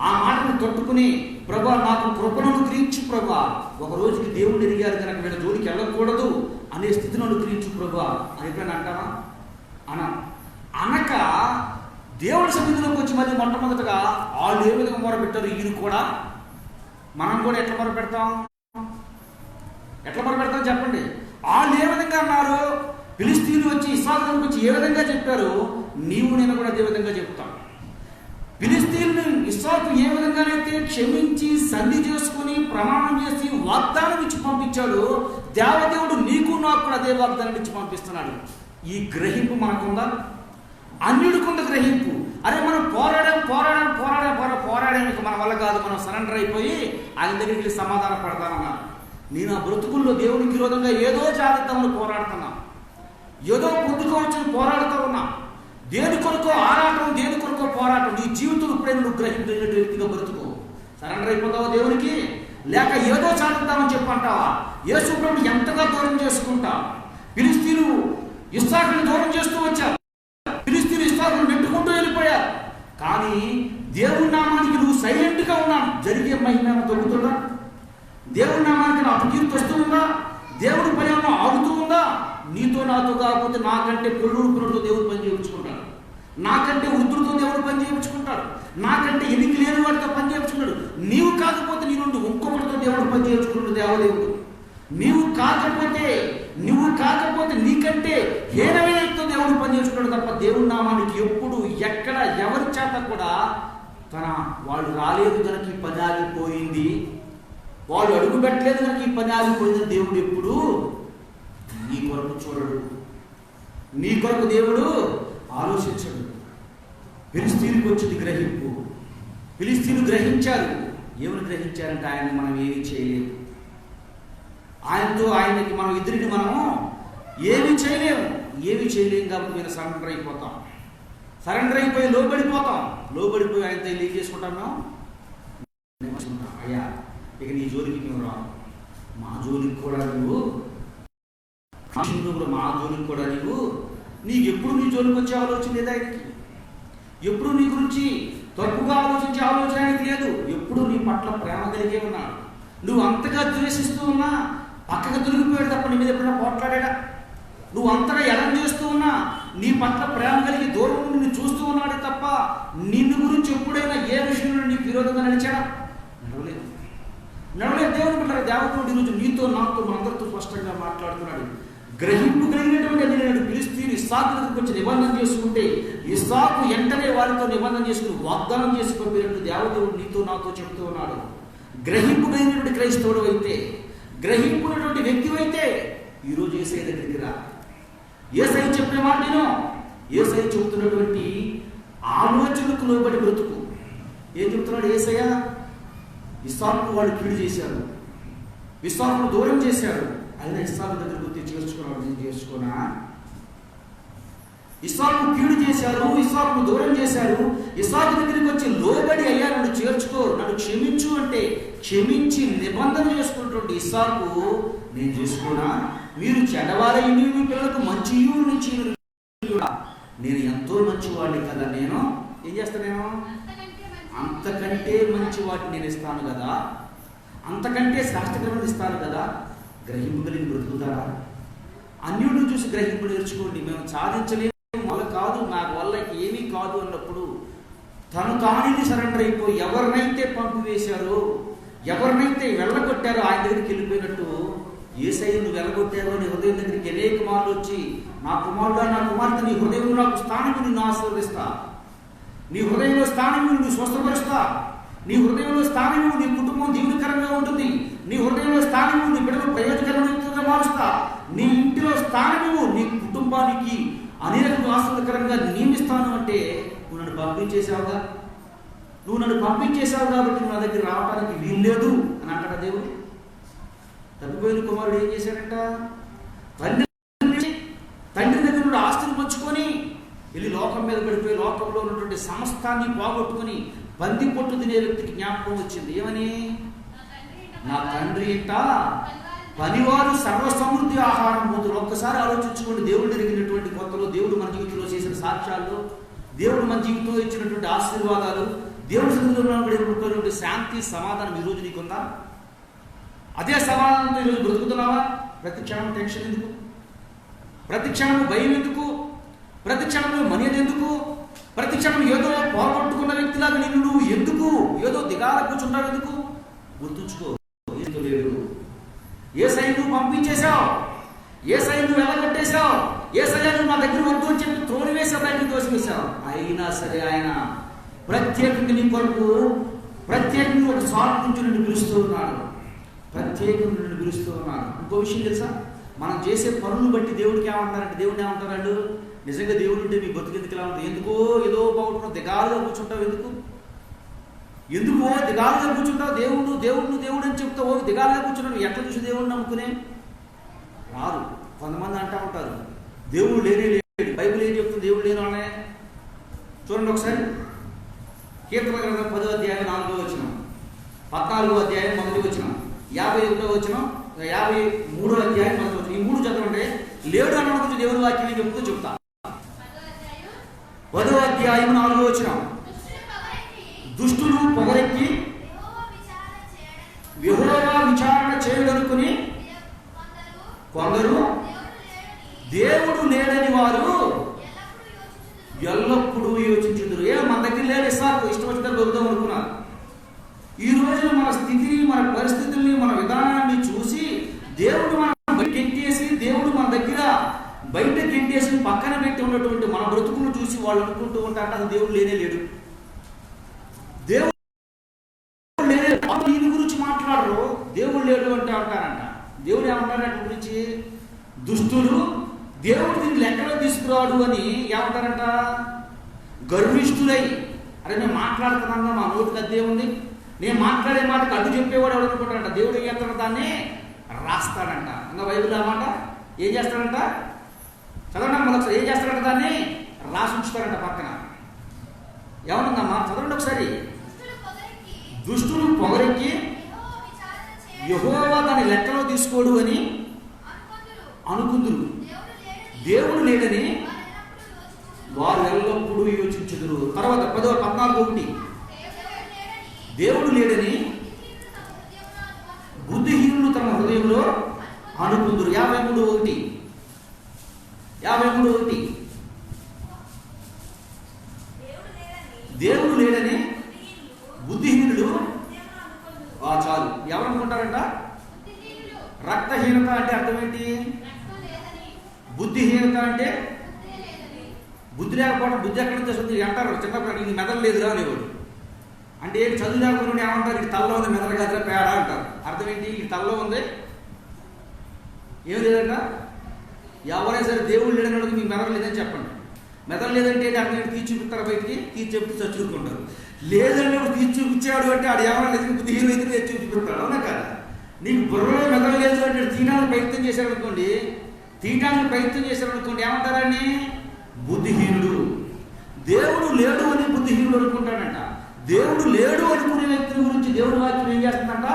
ఆ మాటను తట్టుకుని, ప్రభువా నాకు కృపను అనుగ్రహించు ప్రభువా, ఒక రోజుకి దేవుడు ఎదిగారు కనుక వీళ్ళ జోలికి వెళ్ళకూడదు అనే స్థితిని అనుగ్రహించు ప్రభువా అని ఎప్పుడైనా అంటావా? అనక దేవుడి సన్నిధిలోకి వచ్చి మళ్ళీ మొట్టమొదటగా వాళ్ళు ఏ విధంగా మొరపెట్టారు, ఈయన కూడా మనం కూడా ఎట్లా మొరపెడతాం చెప్పండి. వాళ్ళు ఏ విధంగా అన్నారు? ఫిలిష్తీయులు వచ్చి ఇస్సాకుకు వచ్చి ఏ విధంగా చెప్పారు, నీవు నేను కూడా అదే విధంగా చెప్తాం. ఫిలిష్తీయులను ఇస్సాకు ఏ విధంగానైతే క్షమించి సంధి చేసుకుని ప్రమాణం చేసి వాగ్దానం ఇచ్చి పంపించాడు, దేవదేవుడు నీకు నాకు కూడా అదే వాగ్దానం ఇచ్చి పంపిస్తున్నాడు. ఈ గ్రహింపు మనకుందా? అన్యుడికుంద గ్రహింపు. అరే మనం పోరాడాం ఇక మన వల్ల కాదు, మనం సరెండర్ అయిపోయి ఆయన దగ్గరికి వెళ్ళి సమాధాన పడతానన్నా. నేను ఆ బ్రతుకుల్లో దేవునికి విరోధంగా ఏదో జాగ్రత్తమని పోరాడుతున్నా, ఏదో పొందుకోవచ్చని పోరాడుతూ ఉన్నా. దేని కొరకో ఆరాటం, దేని కొరకో పోరాటం. నీ జీవితం ఇప్పుడైనా నువ్వు గ్రహించిన వ్యక్తిగా బ్రతుకు. సరెండర్ అయిపోతావా దేవునికి? లేక ఏదో సాధిద్దామని చెప్పంటావా? యేసు ప్రభువుని ఎంతగా దూరం చేసుకుంటా? ఫిలిష్తీయులు ఇస్సాకుని దూరం చేస్తూ వచ్చారు, ఫిలిష్తీయులు ఇస్సాకుని నెట్టుకుంటూ వెళ్ళిపోయారు. కానీ దేవుడి నామానికి నువ్వు సైలెంట్గా ఉన్నాను, జరిగే మహిమ దొరుకుతుందా? దేవుడి నామానికి నా అపకీర్తి వస్తూ ఉందా? దేవుడి పని ఏమన్నా ఆగుతూ ఉందా? నీతో నాతో కాకపోతే నాకంటే పెళ్ళుడుకున్నట్టు దేవుడు పని చేయించుకుంటాడు, నాకంటే వృద్ధులతో దేవుడు పని చేయించుకుంటాడు, నాకంటే ఎన్నిక లేని వాడితో పని చేయించుకున్నాడు. నీవు కాకపోతే నీ నుండి ఇంకొకటితో దేవుడు పని చేయించుకున్నాడు దేవదేవుడు. నువ్వు కాకపోతే నీకంటే హీనమైనతో దేవుడు పని చేయించుకున్నాడు తప్ప దేవుడి నామానికి ఎప్పుడు ఎక్కడ ఎవరి చేత కూడా వాళ్ళు రాలేదు కనుక ఈ పని ఆగిపోయింది, వాళ్ళు అడుగు పెట్టలేదు కనుక ఈ పని ఆగిపోయిందని దేవుడు ఎప్పుడు నీ కొరకు చూడడు, నీ కొరకు దేవుడు ఆలోచించడు. ఫిలిష్తీయులకు వచ్చింది గ్రహింపు. ఫిలిష్తీయులు గ్రహించారు. ఏమని గ్రహించారంటే ఆయన్ని మనం ఏమీ చేయలేము, ఆయనకి మనం ఎదురిని మనము ఏమీ చేయలేము కాబట్టి మేము సరెండర్ అయిపోతాం. సరెండర్ అయిపోయి లోబడిపోతాం. లోబడిపోయి ఆయనతో ఏం చేసుకుంటాం మేము? అయ్యా ఇక నీ జోలికి మేము రాము, మా జోలికి కూడా నువ్వు, మా జోలికి కూడా నీకు ఎప్పుడు నీ జోలికి వచ్చే ఆలోచన లేదా ఆయనకి? ఎప్పుడు నీ గురించి తప్పుగా ఆలోచించే ఆలోచన ఆయనకి లేదు. ఎప్పుడు నీ పట్ల ప్రేమ కలిగే ఉన్నాడు. నువ్వు అంతగా ద్వేషిస్తూ ఉన్నా పక్కకు దొరికిపోయాడు తప్ప నీ మీద ఎప్పుడైనా పోట్లాడా? నువ్వు అంతగా ఎడం చేస్తూ ఉన్నా నీ పట్ల ప్రేమ కలిగి దూరం నుండి నిన్ను చూస్తూ ఉన్నాడే తప్ప నిన్ను గురించి ఎప్పుడైనా ఏ విషయంలో నీకు విరోధంగా నడిచాడా? నడవలేదు. దేవుని బిడ్డ దేవతోడు ఈరోజు నీతో నాతో మనందరితో స్పష్టంగా మాట్లాడుతున్నాడు. గ్రహింపు కలిగినటువంటి నేను ఫిలిష్తీయులు ఇస్సాకు దగ్గరికి వచ్చి నిబంధన చేసుకుంటే ఇస్సాకు వెంటనే వారితో నిబంధన చేసుకుని వాగ్దానం చేసుకోపోయినట్టు దేవదేవుడు నీతో నాతో చెప్తూ ఉన్నాడు. గ్రహింపు కలిగినటువంటి క్రైస్తవుడు అయితే, గ్రహింపునటువంటి వ్యక్తి అయితే ఈరోజు యేసయ్య దగ్గరికి రా. యేసయ్య చెప్పిన మాట నేను, యేసయ్య చెబుతున్నటువంటి ఆలోచనకు లోబడి బ్రతుకు. ఏం చెప్తున్నాడు యేసయ్య? ఇస్సాకు వాళ్ళు కీడు చేశారు, ఇస్సాకును దూరం చేశారు, అయినా ఇస్సాకు దగ్గరకు వచ్చి చేర్చుకున్నాడు. నేను చేర్చుకోనా? ఇస్సాకు కీడు చేశారు, ఇస్సాకును దూరం చేశారు. ఇస్సాకు దగ్గరికి వచ్చి లోబడి అయ్యా నన్ను చేర్చుకో, నన్ను క్షమించు అంటే క్షమించి నిబంధన చేసుకున్నటువంటి ఇస్సాకు నేను చేసుకోనా? మీరు చెడ్డవారై మీ పిల్లలకు మంచి నుంచి నేను ఎంతో మంచివాడిని కదా, నేను ఏం చేస్తాను? నేను అంతకంటే మంచి వాటిని నేను ఇస్తాను కదా, అంతకంటే శ్రేష్టకరమైన ఇస్తాను కదా. గ్రహింపు కలిగి బ్రతుకుతారా? అన్యుడిని చూసి గ్రహింపు నేర్చుకోండి. మేము సాధించలేము, వల్ల కాదు, నాకు వల్ల ఏమీ కాదు అన్నప్పుడు తను తానిని సరెండర్ అయిపోయి ఎవరినైతే పంపివేశారో, ఎవరినైతే వెళ్ళగొట్టారో ఆయన దగ్గరికి వెళ్ళిపోయినట్టు యేసయ్య నువ్వు వెళ్ళగొట్టారో నీ హృదయం దగ్గరికి అనేక మార్లు వచ్చి నా కుమారుడా నా కుమార్తె నీ హృదయంలో నాకు స్థానం నిన్ను ఆశీర్వదిస్తా, నీ హృదయంలో స్థానం నువ్వు స్వస్థపరుస్తా, నీ హృదయంలో స్థానం నీ కుటుంబం దీవెనకరంగా ఉంటుంది, నీ హృదయంలో స్థానం నీ బిడ్డలు ప్రయోజనకరంగా మారుస్తా, నీ ఇంటిలో స్థానము నీ కుటుంబానికి అనేక ఆశీర్వదకరంగా నియమిస్తాను అంటే నువ్వు నన్ను పంపించేశావుగా, నువ్వు నన్ను పంపించేశావు కాబట్టి నువ్వు నా దగ్గర రావడానికి వీల్లేదు అని అంటాడా దేవుడు? తప్పిపోయిన కుమారుడు ఏం చేశాడంట? తండ్రి దగ్గర నుండి ఆస్తిని పంచుకొని వెళ్ళి లోకం మీద పడిపోయి లోకంలో ఉన్నటువంటి సమస్తాన్ని పోగొట్టుకుని బంది పొట్టు తినే వ్యక్తికి జ్ఞాపకం వచ్చింది. ఏమని? నా తండ్రి ఇంట పనివారు సర్వసమృద్ధి ఆహారం పోతున్నారు. ఒక్కసారి ఆలోచించుకోండి. దేవుడు జరిగినటువంటి కొత్తలో, దేవుడు మన జీవితంలో చేసిన సాక్ష్యాలు, దేవుడు మన జీవితంలో ఇచ్చినటువంటి ఆశీర్వాదాలు, దేవుడి సన్నిధిలో శాంతి సమాధానం ఈరోజు నీకుందా? అదే సమాధానంతో ఈరోజు బ్రతుకుతున్నావా? ప్రతి క్షణం టెన్షన్ ఎందుకు? ప్రతి క్షణం భయం ఎందుకు? ప్రతి క్షణంలో మనీ ఎందుకు? ప్రతి క్షణం ఏదో పోగొట్టుకున్న వ్యక్తిలాగా నిన్ను నువ్వు ఎందుకు ఏదో దిగాల కూర్చుంటావు? ఎందుకు? గుర్తుంచుకో, ఏదో లేదు. యేసయ్య నువ్వు పంపించేశావు, యేసయ్య నువ్వు వెళ్ళగొట్టేశావు, యేసయ్య నువ్వు నా దగ్గర వద్దు అని చెప్పి త్రోని వేసే బయటకు తోసివేశావు. అయినా సరే ఆయన ప్రత్యేకంగా నీ కొరకు ప్రత్యేకంగా ఒక సార్ట్ నుంచి నిన్ను పిలుస్తూ ఉన్నాడు, ప్రత్యేకంగా నిన్ను పిలుస్తూ ఉన్నాడు. ఇంకో విషయం తెలుసా? మనం చేసే పనులను బట్టి దేవుడికి ఏమంటారంటే, దేవుడిని ఏమంటారు? నిజంగా దేవుడు ఉంటే మీ బతుకెందుకు ఇలా ఉంటుంది? ఎందుకో ఏదో బాగుంటున్నావు, దిగాలుగా కూర్చుంటావు. ఎందుకో దిగాలుగా కూర్చుంటావు? దేవుడు దేవుడు దేవుడు అని చెప్తావు, దిగాలుగా కూర్చుంటావు. ఎట్లా చూసి దేవుడిని నమ్ముకునే రాదు. కొంతమంది అంటూ ఉంటారు దేవుడు లేనే లేడు, బైబిల్ ఏం చెప్తుంది దేవుడు లేను అనే. చూడండి ఒకసారి, కీర్తన గ్రంథం 10వ అధ్యాయం 4వ వచనం, 14వ అధ్యాయం 1వ వచనం, 51వ వచనం, 53వ అధ్యాయం 1వ వచనం. ఈ మూడు చదవండి. లేడు అన్న గురించి దేవుని వాక్యం ఏం చెప్తుందో చెప్తా. 10వ అధ్యాయం 4వ వచనం, దుష్టులు పొగరెక్కి యెహోవా విచారణ చేయగలుగుని కొందరు దేవుడు లేడని వారు ఎల్లప్పుడూ యోచించుదురు. మన దగ్గర లేడు, ఇస్సాకు ఇష్టం వచ్చినట్టు దొరుకుతాం అనుకున్నారు. ఈ రోజున మన స్థితిని, మన పరిస్థితుల్ని, మన విధానాన్ని చూసి దేవుడు మన గెంటేసి, దేవుడు మన దగ్గర బయట గెంటేసి పక్కన పెట్టి ఉన్నటువంటి మన బ్రతుకును చూసి వాళ్ళు అనుకుంటూ ఉంటారంట అది దేవుడు లేనే లేడు, దేవుడు లేనే. దీని గురించి మాట్లాడరు, దేవుడు లేడు అంటే అంటారంట. దేవుడు ఏమంటారు అటు గురించి? దుష్టులు దేవుడు దీన్ని లెక్కలో తీసుకురాడు అని ఏమంటారంట? గర్విష్ఠులై. అరే నేను మాట్లాడుతున్నాను, మా నోటికి అద్దే ఉంది, నేను మాట్లాడే మాటకు అడ్డు చెప్పేవాడు ఎవడు అనుకుంటాడంట. దేవుడు ఏం చేస్తాడు? దాన్ని రాస్తాడంట. ఇంకా బైబిల్ అన్నమాట ఏం చేస్తాడంట? చదవండి మనకు. ఏం చేస్తాడంట? దాన్ని రాసి ఉంచుతాడంట పక్కన. ఏమనుందమ్మా? చదవండి ఒకసారి. దుష్టులు పొగరెక్కి యెహోవా దాని లెక్కలో తీసుకోడు అని అనుకుందురు. దేవుడు లేడని వారు ఎల్లప్పుడూ యోచించుదురు. తర్వాత 14:1 దేవుడు లేడని బుద్ధిహీనులు తమ హృదయంలో అనుకుందురు. 53:1 దేవుడు లేడని బుద్ధిహీనులు చాలు ఎవరనుకుంటారంట? రక్తహీనత అంటే అర్థం ఏంటి? బుద్ధిహీనత అంటే బుద్ధి లేకపోవడం. బుద్ధి ఎక్కడ నుంచి వస్తుంది అంటారు చిన్నప్పుడు, ఇది మెదడు లేదురా అనేవాడు. అంటే ఏంటి? చదువు లేకుండా ఏమంటారు? ఇటు తలలో ఉంది, మెదడు కాదురా పేడ అంటారు. అర్థం ఏంటి? ఇటు తలలో ఉంది, ఏం లేదంట. ఎవరైనా సరే దేవుడు లేదన్నది మీకు మెదడు లేదని చెప్పండి. మెదడు లేదంటే అర్థం ఏంటి? తీర్చి చూపిస్తారు, బయటికి తీర్చి చెప్తే చచ్చుకుంటారు. లేదంటే తీర్చి చూపించాడు అంటే ఆడు ఏమైనా లేదు, బుద్ధిహీనులు అయితే తీర్చి చూపిస్తాడు. అవునా కదా? నీకు బుర్రలో మెదడు లేదు అంటే తీయడానికి ప్రయత్నం చేశాడు అనుకోండి, ఏమంటారని? బుద్ధిహీనుడు. దేవుడు లేడు అని బుద్ధిహీనుడు అనుకుంటాడంట. దేవుడు లేడు అనుకునే వ్యక్తుల గురించి దేవుడి వాక్యం ఏం చేస్తుందంట?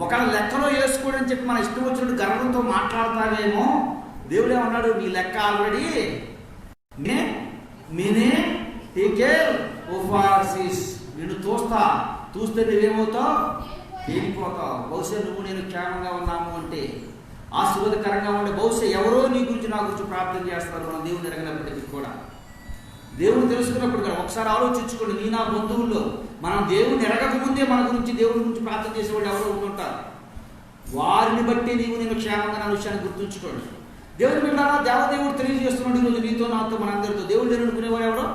ఒకళ్ళ లెక్కలో వేసుకోడని చెప్పి మన ఇష్టం వచ్చినట్టు గర్వంతో మాట్లాడతావేమో. దేవుడు ఏమన్నాడు? నీ లెక్క ఆల్రెడీ నిన్ను చూస్తే నువ్వేమవుతావు? తేలిపోతావు. బహుశా నువ్వు నేను క్షేమంగా ఉన్నాము అంటే, ఆశీర్వాదకరంగా ఉండే, బహుశా ఎవరో నీ గురించి నా గురించి ప్రార్థన చేస్తారు. మనం దేవుని ఎరగినప్పటికీ కూడా, దేవుని తెలుసుకున్నప్పుడు కూడా ఒకసారి ఆలోచించుకోండి. నీ నా బంధువుల్లో మనం దేవుని ఎరగక ముందే మన గురించి దేవుని గురించి ప్రార్థన చేసేవాళ్ళు ఎవరో ఉంటుంటారు. వారిని బట్టి నీవు నేను క్షేమంగా నా విషయాన్ని గుర్తుంచుకోండి. దేవుని బిడ్డలారా, దేవదేవుడు తెలియజేస్తున్నాడు ఈరోజు నీతో నాతో మనందరితో. దేవుడు లేని అనుకునేవాడు ఎవరో?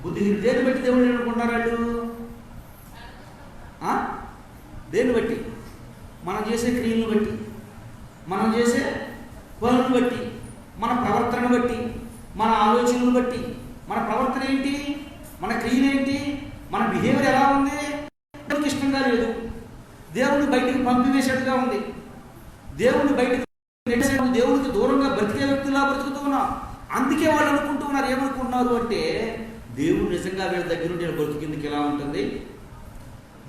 బుద్ధిహీనుడు. దేన్ని బట్టి దేవుడు లేని అనుకుంటారు వాళ్ళు? దేన్ని బట్టి? మనం చేసే క్రియలను బట్టి, మనం చేసే పనులను బట్టి, మన ప్రవర్తనను బట్టి, మన ఆలోచనలు బట్టి. మన ప్రవర్తన ఏంటి? మన క్రియలు ఏంటి? మన బిహేవియర్ ఎలా ఉంది? దేవుడికి ఇష్టంగా లేదు. దేవుడిని బయటికి పంపివేసేట్టుగా ఉంది. దేవుడిని బయటికి దేవుడికి దూరంగా బ్రతికే వ్యక్తులా బ్రతుకుతూ ఉన్నాం. అందుకే వాళ్ళు అనుకుంటూ ఉన్నారు, ఏమనుకుంటున్నారు అంటే, దేవుడు నిజంగా వీళ్ళ దగ్గర ఉంటే వీళ్ళ బ్రతుకు ఎందుకు ఎలా ఉంటుంది?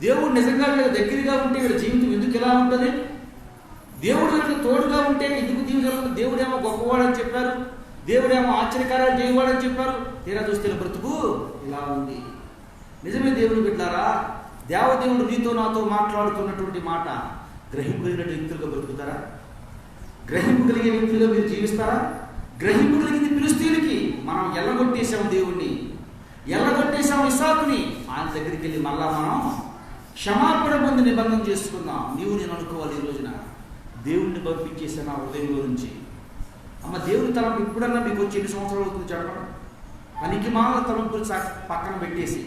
దేవుడు నిజంగా వీళ్ళ దగ్గరగా ఉంటే వీళ్ళ జీవితం ఎందుకు ఎలా ఉంటుంది? దేవుడు వీళ్ళకి తోడుగా ఉంటే ఎందుకు జీవితం? దేవుడేమో గొప్పవాడని చెప్పారు, దేవుడేమో ఆశ్చర్యకార్యాలు చేయవాడని చెప్పారు. తీరా చూస్తే బ్రతుకు ఇలా ఉంది. నిజమే దేవుని బిడ్డలారా, దేవదేవుడు నీతో నాతో మాట్లాడుతున్నటువంటి మాట గ్రహింపు కలిగిన వ్యక్తులుగా బ్రతుకుతారా? గ్రహింపు కలిగే వ్యక్తులుగా మీరు జీవిస్తారా? గ్రహింపు కలిగింది ఫిలిష్తీయులకి. మనం ఎల్లగొట్టేశాం దేవుణ్ణి, ఎల్లగొట్టేశాం ఇస్సాకుని. ఆయన దగ్గరికి వెళ్ళి మళ్ళా మనం క్షమాపణ పొంది నిబంధన చేసుకుందాం. నీవు నేను అనుకోవాలి, ఈ రోజున దేవుణ్ణి పంపించేసా నా హృదయంలో నుంచి. అమ్మ, దేవుని తలంపు ఇప్పుడన్నా మీకు వచ్చి ఎన్ని సంవత్సరాలు అవుతుంది చెప్పడం? పనికి మానవ తలంపులు పక్కన పెట్టేసి,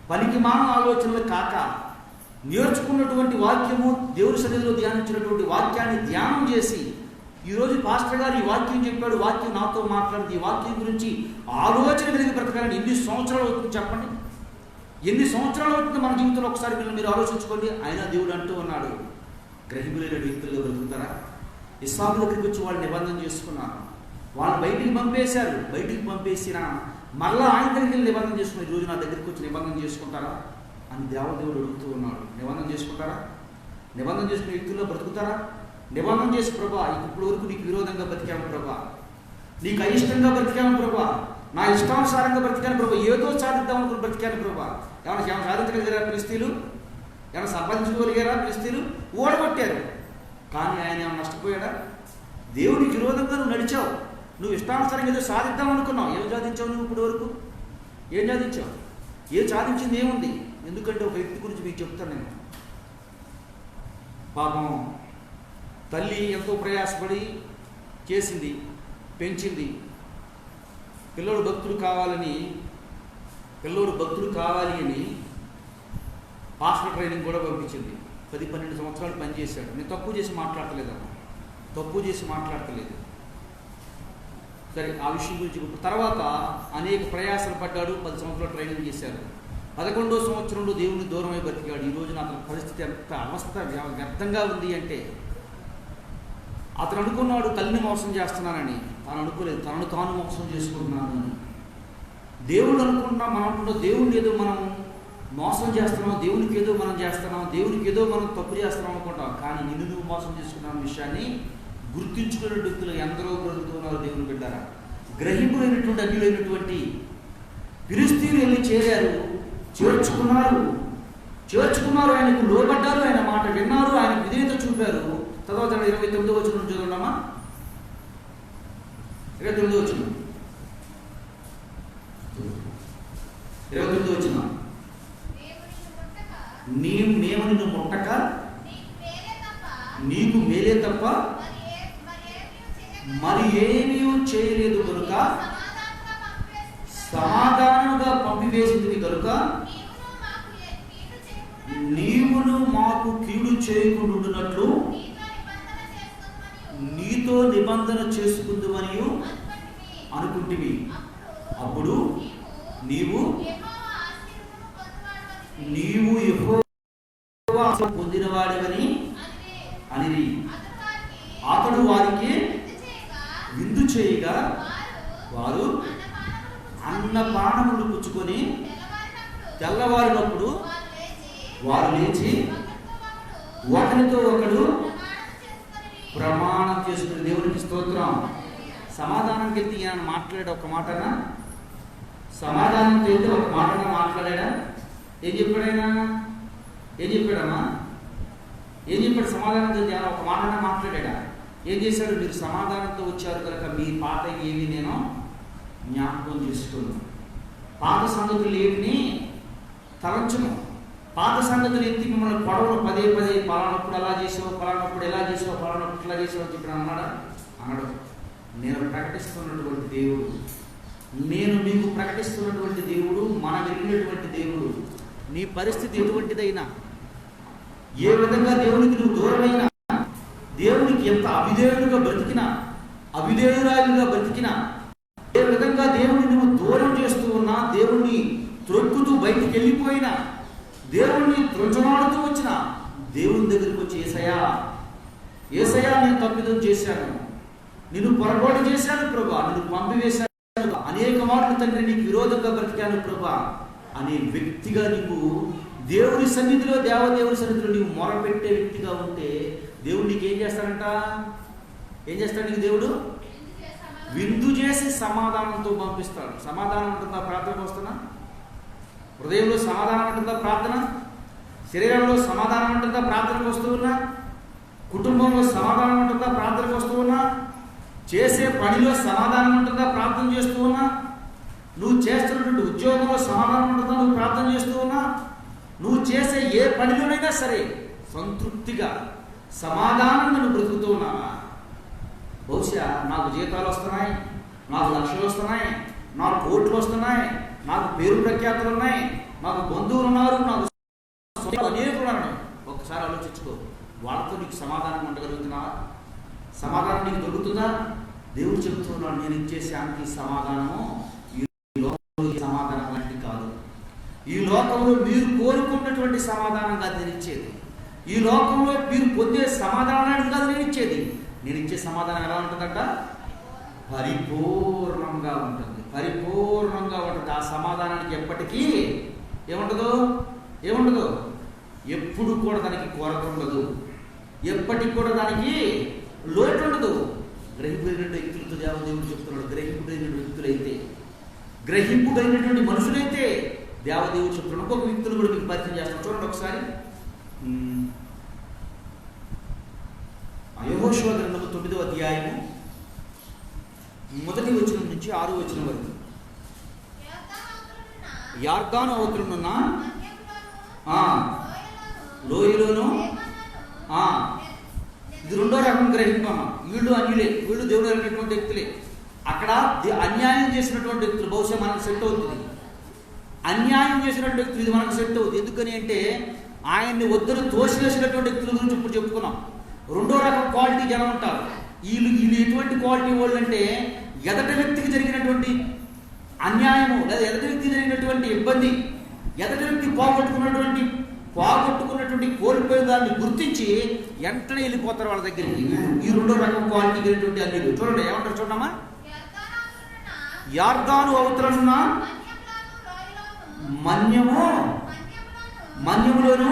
పనికి మానవ ఆలోచనలు కాక, నేర్చుకున్నటువంటి వాక్యము, దేవుని సన్నిధిలో ధ్యానించినటువంటి వాక్యాన్ని ధ్యానం చేసి, ఈరోజు పాస్టర్ గారు ఈ వాక్యం చెప్పాడు, వాక్యం నాతో మాట్లాడింది, ఈ వాక్యం గురించి ఆలోచన కలిగి బ్రతకాలని ఎన్ని సంవత్సరాలు అవుతుంది చెప్పండి? ఎన్ని సంవత్సరాలు అవుతుంది మన జీవితంలో? ఒకసారి మీరు ఆలోచించుకోండి. అయినా దేవుడు అంటూ ఉన్నాడు, గ్రహింపులైన వ్యక్తుల్లో బ్రతుకుతారా? ఇస్సాకు దగ్గరికి వచ్చి వాళ్ళు నిబంధన చేసుకున్నారు, వాళ్ళు బయటికి పంపేశారు. బయటికి పంపేసిన మళ్ళా ఆయన దగ్గరికి వెళ్ళి నిబంధన చేసుకుని, ఈరోజు నా దగ్గరికి వచ్చి నిబంధన చేసుకుంటారా అని దేవదేవుడు అడుగుతూ ఉన్నాడు. నిబంధన చేసుకుంటారా? నిబంధన చేసుకునే వ్యక్తుల్లో బ్రతుకుతారా? నిబంధన చేసి, ప్రభా ఇప్పుడు వరకు నీకు విరోధంగా బ్రతికాము ప్రభా, నీకు అయిష్టంగా బ్రతికాము ప్రభా, నా ఇష్టానుసారంగా బ్రతికాను ప్రభా, ఏదో సాధిద్దాం అనుకుని బ్రతికాను ప్రభా. ఏమైనా సాధించగలిగారా ఫిలిష్తీయులు? ఏమైనా సంపాదించుకోగలిగారా ఫిలిష్తీయులు? ఓడగొట్టారు. కానీ ఆయన ఏమైనా నష్టపోయాడా? దేవుడికి విరోధంగా నువ్వు నడిచావు, నువ్వు ఇష్టానుసారంగా ఏదో సాధిద్దాం అనుకున్నావు. ఏం సాధించావు నువ్వు ఇప్పటి వరకు? ఏం సాధించావు? ఏం సాధించింది ఏముంది? ఎందుకంటే ఒక వ్యక్తి గురించి మీకు చెప్తాను నేను. పాపం తల్లి ఎంతో ప్రయాసపడి చేసింది, పెంచింది. పిల్లోడు భక్తుడు కావాలి అని పాస్టర్ ట్రైనింగ్ కూడా పంపించింది. 10-12 సంవత్సరాలు పనిచేశాడు. నేను తక్కువ చేసి మాట్లాడతలేదు. సరే, ఆ విషయం గురించి తర్వాత అనేక ప్రయాసాలు పడ్డాడు. 10 సంవత్సరాలు ట్రైనింగ్ చేశారు. 11వ సంవత్సరంలో దేవుని దూరమై బ్రతికాడు. ఈ రోజున అతని పరిస్థితి ఎంత అవస్థ వ్యర్థంగా ఉంది అంటే, అతను అనుకున్నాడు తల్లిని మోసం చేస్తున్నానని. తాను అనుకోలేదు, తనను తాను మోసం చేసుకుంటున్నాను అని. దేవుడు అనుకుంటున్నాం, మనం అనుకుంటాం దేవుడిని ఏదో మనం మోసం చేస్తున్నాం, దేవునికి ఏదో మనం చేస్తున్నాం, దేవునికి ఏదో మనం తప్పు చేస్తున్నాం అనుకుంటాం. కానీ నిన్ను నువ్వు మోసం చేసుకున్న విషయాన్ని గుర్తించుకునే వ్యక్తులు ఎందరో బ్రతుకుతున్నారు. దేవుని బిడ్డారా, గ్రహింపులైనటువంటి అన్యులైనటువంటి ఫిలిష్తీయులు వెళ్ళి చేరారు, చేర్చుకున్నారు, ఆయనకు లోబడ్డారు, ఆయన మాట విన్నారు, ఆయన విధేయత చూపారు. తర్వాత 29వ వచనం చూద్దామా. 29వ వచనం 29వ వచనం మేము నిన్ను ముట్టక నీకు మేలే తప్ప మరి ఏమీ చేయలేదు కనుక సమాధానంగా పంపివేసింది కనుక నీవును మాకు కీడు చేయకుండానట్లు నీతో నిబంధన చేసుకుందుమని అనుకుంటివి. అప్పుడు నీవు యెహోవా పొందినవాడివని అనిరి. అతడు వారికి విందు చేయగా వారు అన్నపానములు పుచ్చుకొని తెల్లవారినప్పుడు వారు లేచి ఒకరితో ఒకడు ప్రమాణం చేసుకుని దేవునికి స్తోత్రం. సమాధానంకి వెళ్తే ఈయన మాట్లాడాడు ఒక మాటనా? సమాధానంతో వెళ్తే ఒక మాటనా మాట్లాడా? ఏం చెప్పాడైనా? ఏం చెప్పాడమ్మా? ఏం చెప్పాడు? సమాధానంతో వెళ్తే ఒక మాటనా మాట్లాడా? ఏం చేశాడు? మీరు సమాధానంతో వచ్చారు కనుక మీ పాత ఏమి నేను జ్ఞాపకం చేసుకున్నాను. పాత సంగతులు ఏమిని తలంచను. పాత సంగతులు ఎత్తి మిమ్మల్ని పొడవను పదే పలానప్పుడు అలా చేసావు, పలానప్పుడు ఎలా చేసావు, పలానప్పుడు ఇట్లా చేసావు అని చెప్పి అన్నాడా? అనడు. నేను ప్రకటిస్తున్నటువంటి దేవుడు, నేను మీకు ప్రకటిస్తున్నటువంటి దేవుడు, మన వెళ్ళినటువంటి దేవుడు. నీ పరిస్థితి ఎటువంటిదైనా, ఏ విధంగా దేవునికి నువ్వు దూరమైనా, దేవునికి ఎంత అవిధేయుడుగా బ్రతికినా, అవిధేయురాలుగా బ్రతికినా, ఏ విధంగా దేవుడిని నువ్వు దూరం చేస్తూ ఉన్నా, దేవుణ్ణి త్రొక్కుతూ బయటికి వెళ్ళిపోయినా, దేవుణ్ణి త్రుంచమాడుతూ వచ్చిన దేవుని దగ్గరికి వచ్చి ఏసయ్యా నేను తప్పిదం చేశాను, నిన్ను పొరపాటు చేశాను ప్రభా, నిన్ను పంపివేశాను, అనేక మాటలు తండ్రి నీకు విరోధంగా బ్రతికాను ప్రభా అనే వ్యక్తిగా నీకు దేవుని సన్నిధిలో, దేవదేవుని సన్నిధిలో నీవు మొరపెట్టే వ్యక్తిగా ఉంటే దేవుడు నీకు ఏం చేస్తాడంట? ఏం చేస్తాడు నీకు దేవుడు? విందు చేసి సమాధానంతో పంపిస్తాడు. సమాధానం ఉంటుందా ప్రార్థనకు వస్తున్నా? హృదయంలో సమాధానం ఉంటుందా ప్రార్థన? శరీరంలో సమాధానం ఉంటుందా ప్రార్థనకు వస్తూ ఉన్నా? కుటుంబంలో సమాధానం ఉంటుందా ప్రార్థనకు వస్తూ ఉన్నా? చేసే పనిలో సమాధానం ఉంటుందా ప్రార్థన చేస్తూ ఉన్నా? నువ్వు చేస్తున్నటువంటి ఉద్యోగంలో సమాధానం ఉంటుందా నువ్వు ప్రార్థన చేస్తూ ఉన్నా? నువ్వు చేసే ఏ పనిలోనైనా సరే సంతృప్తిగా సమాధానం నువ్వు బ్రతుకుతూ ఉన్నావా? బహుశా నాకు జీతాలు వస్తున్నాయి, నాకు లక్షలు వస్తున్నాయి, నాకు కోట్లు వస్తున్నాయి, నాకు పేరు ప్రఖ్యాతులు ఉన్నాయి, నాకు బంధువులు ఉన్నారు, నాకు అనేకులు ఉన్నారు. ఒక్కసారి ఆలోచించుకో, వాళ్ళతో నీకు సమాధానం ఉండగలుగుతున్నావా? సమాధానం నీకు దొరుకుతుందా? దేవుడు చెబుతున్నాడు, నేను ఇచ్చే శాంతి సమాధానము ఈ లోకంలో సమాధానం లాంటిది కాదు. ఈ లోకంలో మీరు కోరుకున్నటువంటి సమాధానం కాదు నేను ఇచ్చేది. ఈ లోకంలో మీరు పొందే సమాధానాన్ని కాదు నేను ఇచ్చేది. నేను ఇచ్చే సమాధానం ఎలా ఉంటుందంట? పరిపూర్ణంగా ఉంటుంది. పరిపూర్ణంగా ఉంటుంది. ఆ సమాధానానికి ఎప్పటికీ ఏముండదు, ఎప్పుడు కూడా దానికి కొరత ఉండదు, ఎప్పటికి కూడా దానికి లోటు ఉండదు. గ్రహింపుడైన వ్యక్తులతో దేవదేవుడు చెప్తున్నాడు. గ్రహింపుడైనటువంటి మనుషులైతే దేవదేవుడు చెప్తున్నాడు. ఇంకొక వ్యక్తులు కూడా మీకు పరిచయం చేస్తాను, చూడండి ఒకసారి. యెహోషువ గ్రంథము 9వ అధ్యాయము 1వ వచనం నుంచి 6వ వచనం వరకు. యార్దాను అవతలనున్న లోయలోను, ఇది రెండో రకం గ్రహింపమ్మ. వీళ్ళు అన్యులే, వీళ్ళు దేవుడు అనేటువంటి వ్యక్తులే. అక్కడ అన్యాయం చేసినటువంటి వ్యక్తులు బహుశా మనకు సెట్ అవుతుంది. అన్యాయం చేసినటువంటి వ్యక్తులు ఇది మనకు సెట్ అవుతుంది. ఎందుకని అంటే ఆయన్ని వద్దరు తోసివేసినటువంటి వ్యక్తుల గురించి ఇప్పుడు చెప్పుకున్నాం. రెండో రకం క్వాలిటీ జనం ఉంటారు. వీళ్ళు ఎటువంటి క్వాలిటీ వాళ్ళు అంటే, ఎదటి వ్యక్తికి జరిగినటువంటి అన్యాయము లేదా ఎదటి వ్యక్తికి జరిగినటువంటి ఇబ్బంది, ఎదటి వ్యక్తి పోగొట్టుకున్నటువంటి కోల్పోయిన దాన్ని గుర్తించి వెంటనే వెళ్ళిపోతారు వాళ్ళ దగ్గరికి. ఈ రెండో రకం క్వాలిటీ కలిగినటువంటి అన్యులు. చూడండి ఏమంటారు చూడమ్మా. యార్దాను అవతలనున్న మన్యములోను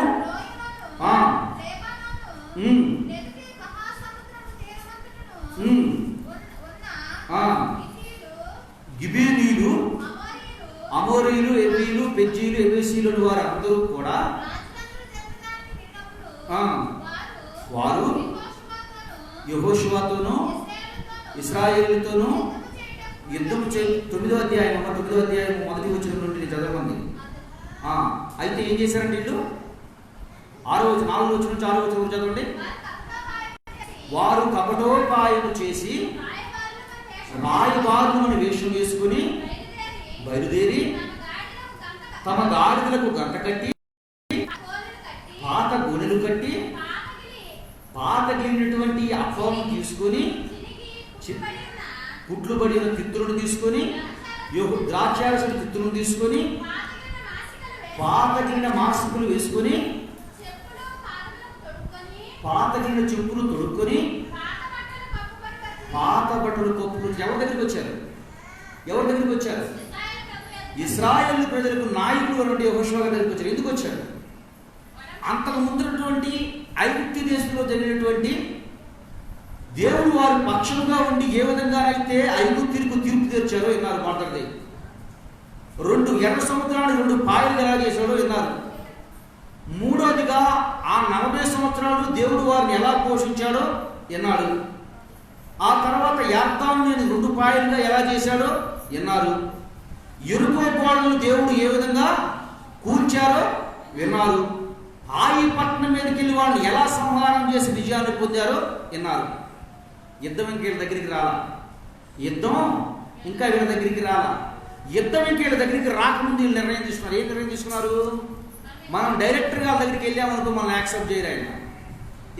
గిబేలీలు, అమోరీలు, ఎవ్వీలు, పెజ్జీలు, ఎబేసీలు వారు అందరూ కూడా వారు యెహోషువతోనూ ఇశ్రాయేలుతోనూ యుద్ధం 9వ అధ్యాయం మొదటి వచనం నుండి చదవండి. అయితే ఏం చేశారండి వీళ్ళు? 4వ వచనం నుంచి 6వ వచనం చదవండి. వారు కపటోపాయము చేసి రాయబారులను వేషం వేసుకుని బయలుదేరి తమ గాడిదలకు గంట కట్టి పాత గొనెలు కట్టి పాతగిలినటువంటి అప్పం తీసుకొని పుట్లు పడిన తిత్తులను తీసుకొని ద్రాక్షారసం తిత్తులను తీసుకొని పాతగిలిన మాసికలు వేసుకొని పాతగిలిన చెప్పులు తొడుక్కొని పాత బట్టలు కప్పుకొని ఎవరి దగ్గరికి వచ్చారు? ఇశ్రాయేలు ప్రజలకు నాయకులు అన్నట్టు యెహోషువ దగ్గరికి వచ్చారు. ఎందుకు వచ్చారు? అంతకు ముందున్నటువంటి ఐగుప్తు దేశంలో జరిగినటువంటి దేవుడు వారి పక్షముగా ఉండి ఏ విధంగానైతే ఐగుప్తులకు తీర్పు తీర్చారో విన్నారు. మాట్లాడితే 2 ఎర్ర సముద్రాన్ని 2 పాయలు ఎలా చేశాడో విన్నారు. మూడోదిగా ఆ 40 సంవత్సరాలు దేవుడు వారిని ఎలా పోషించాడో విన్నాడు. ఆ తర్వాత యార్దాను 2 పాయలుగా ఎలా చేశాడో విన్నారు. ఎరుకో గోడలను దేవుడు ఏ విధంగా కూల్చారో విన్నారు. ఆయి పట్టణం మీదకి వెళ్ళి వాళ్ళని ఎలా సంహారం చేసి విజయాన్ని పొందారో విన్నారు. యుద్ధం ఇంక వీళ్ళ దగ్గరికి రాలా. యుద్ధం ఇంకా వీళ్ళ దగ్గరికి రాలా. యుద్ధం ఇంక వీళ్ళ దగ్గరికి రాకముందు వీళ్ళు నిర్ణయం తీసుకున్నారు. ఏం నిర్ణయం తీసుకున్నారు? మనం డైరెక్టర్గా వాళ్ళ దగ్గరికి వెళ్ళామనుకో మనల్ని యాక్సెప్ట్ చేయరు. ఆయన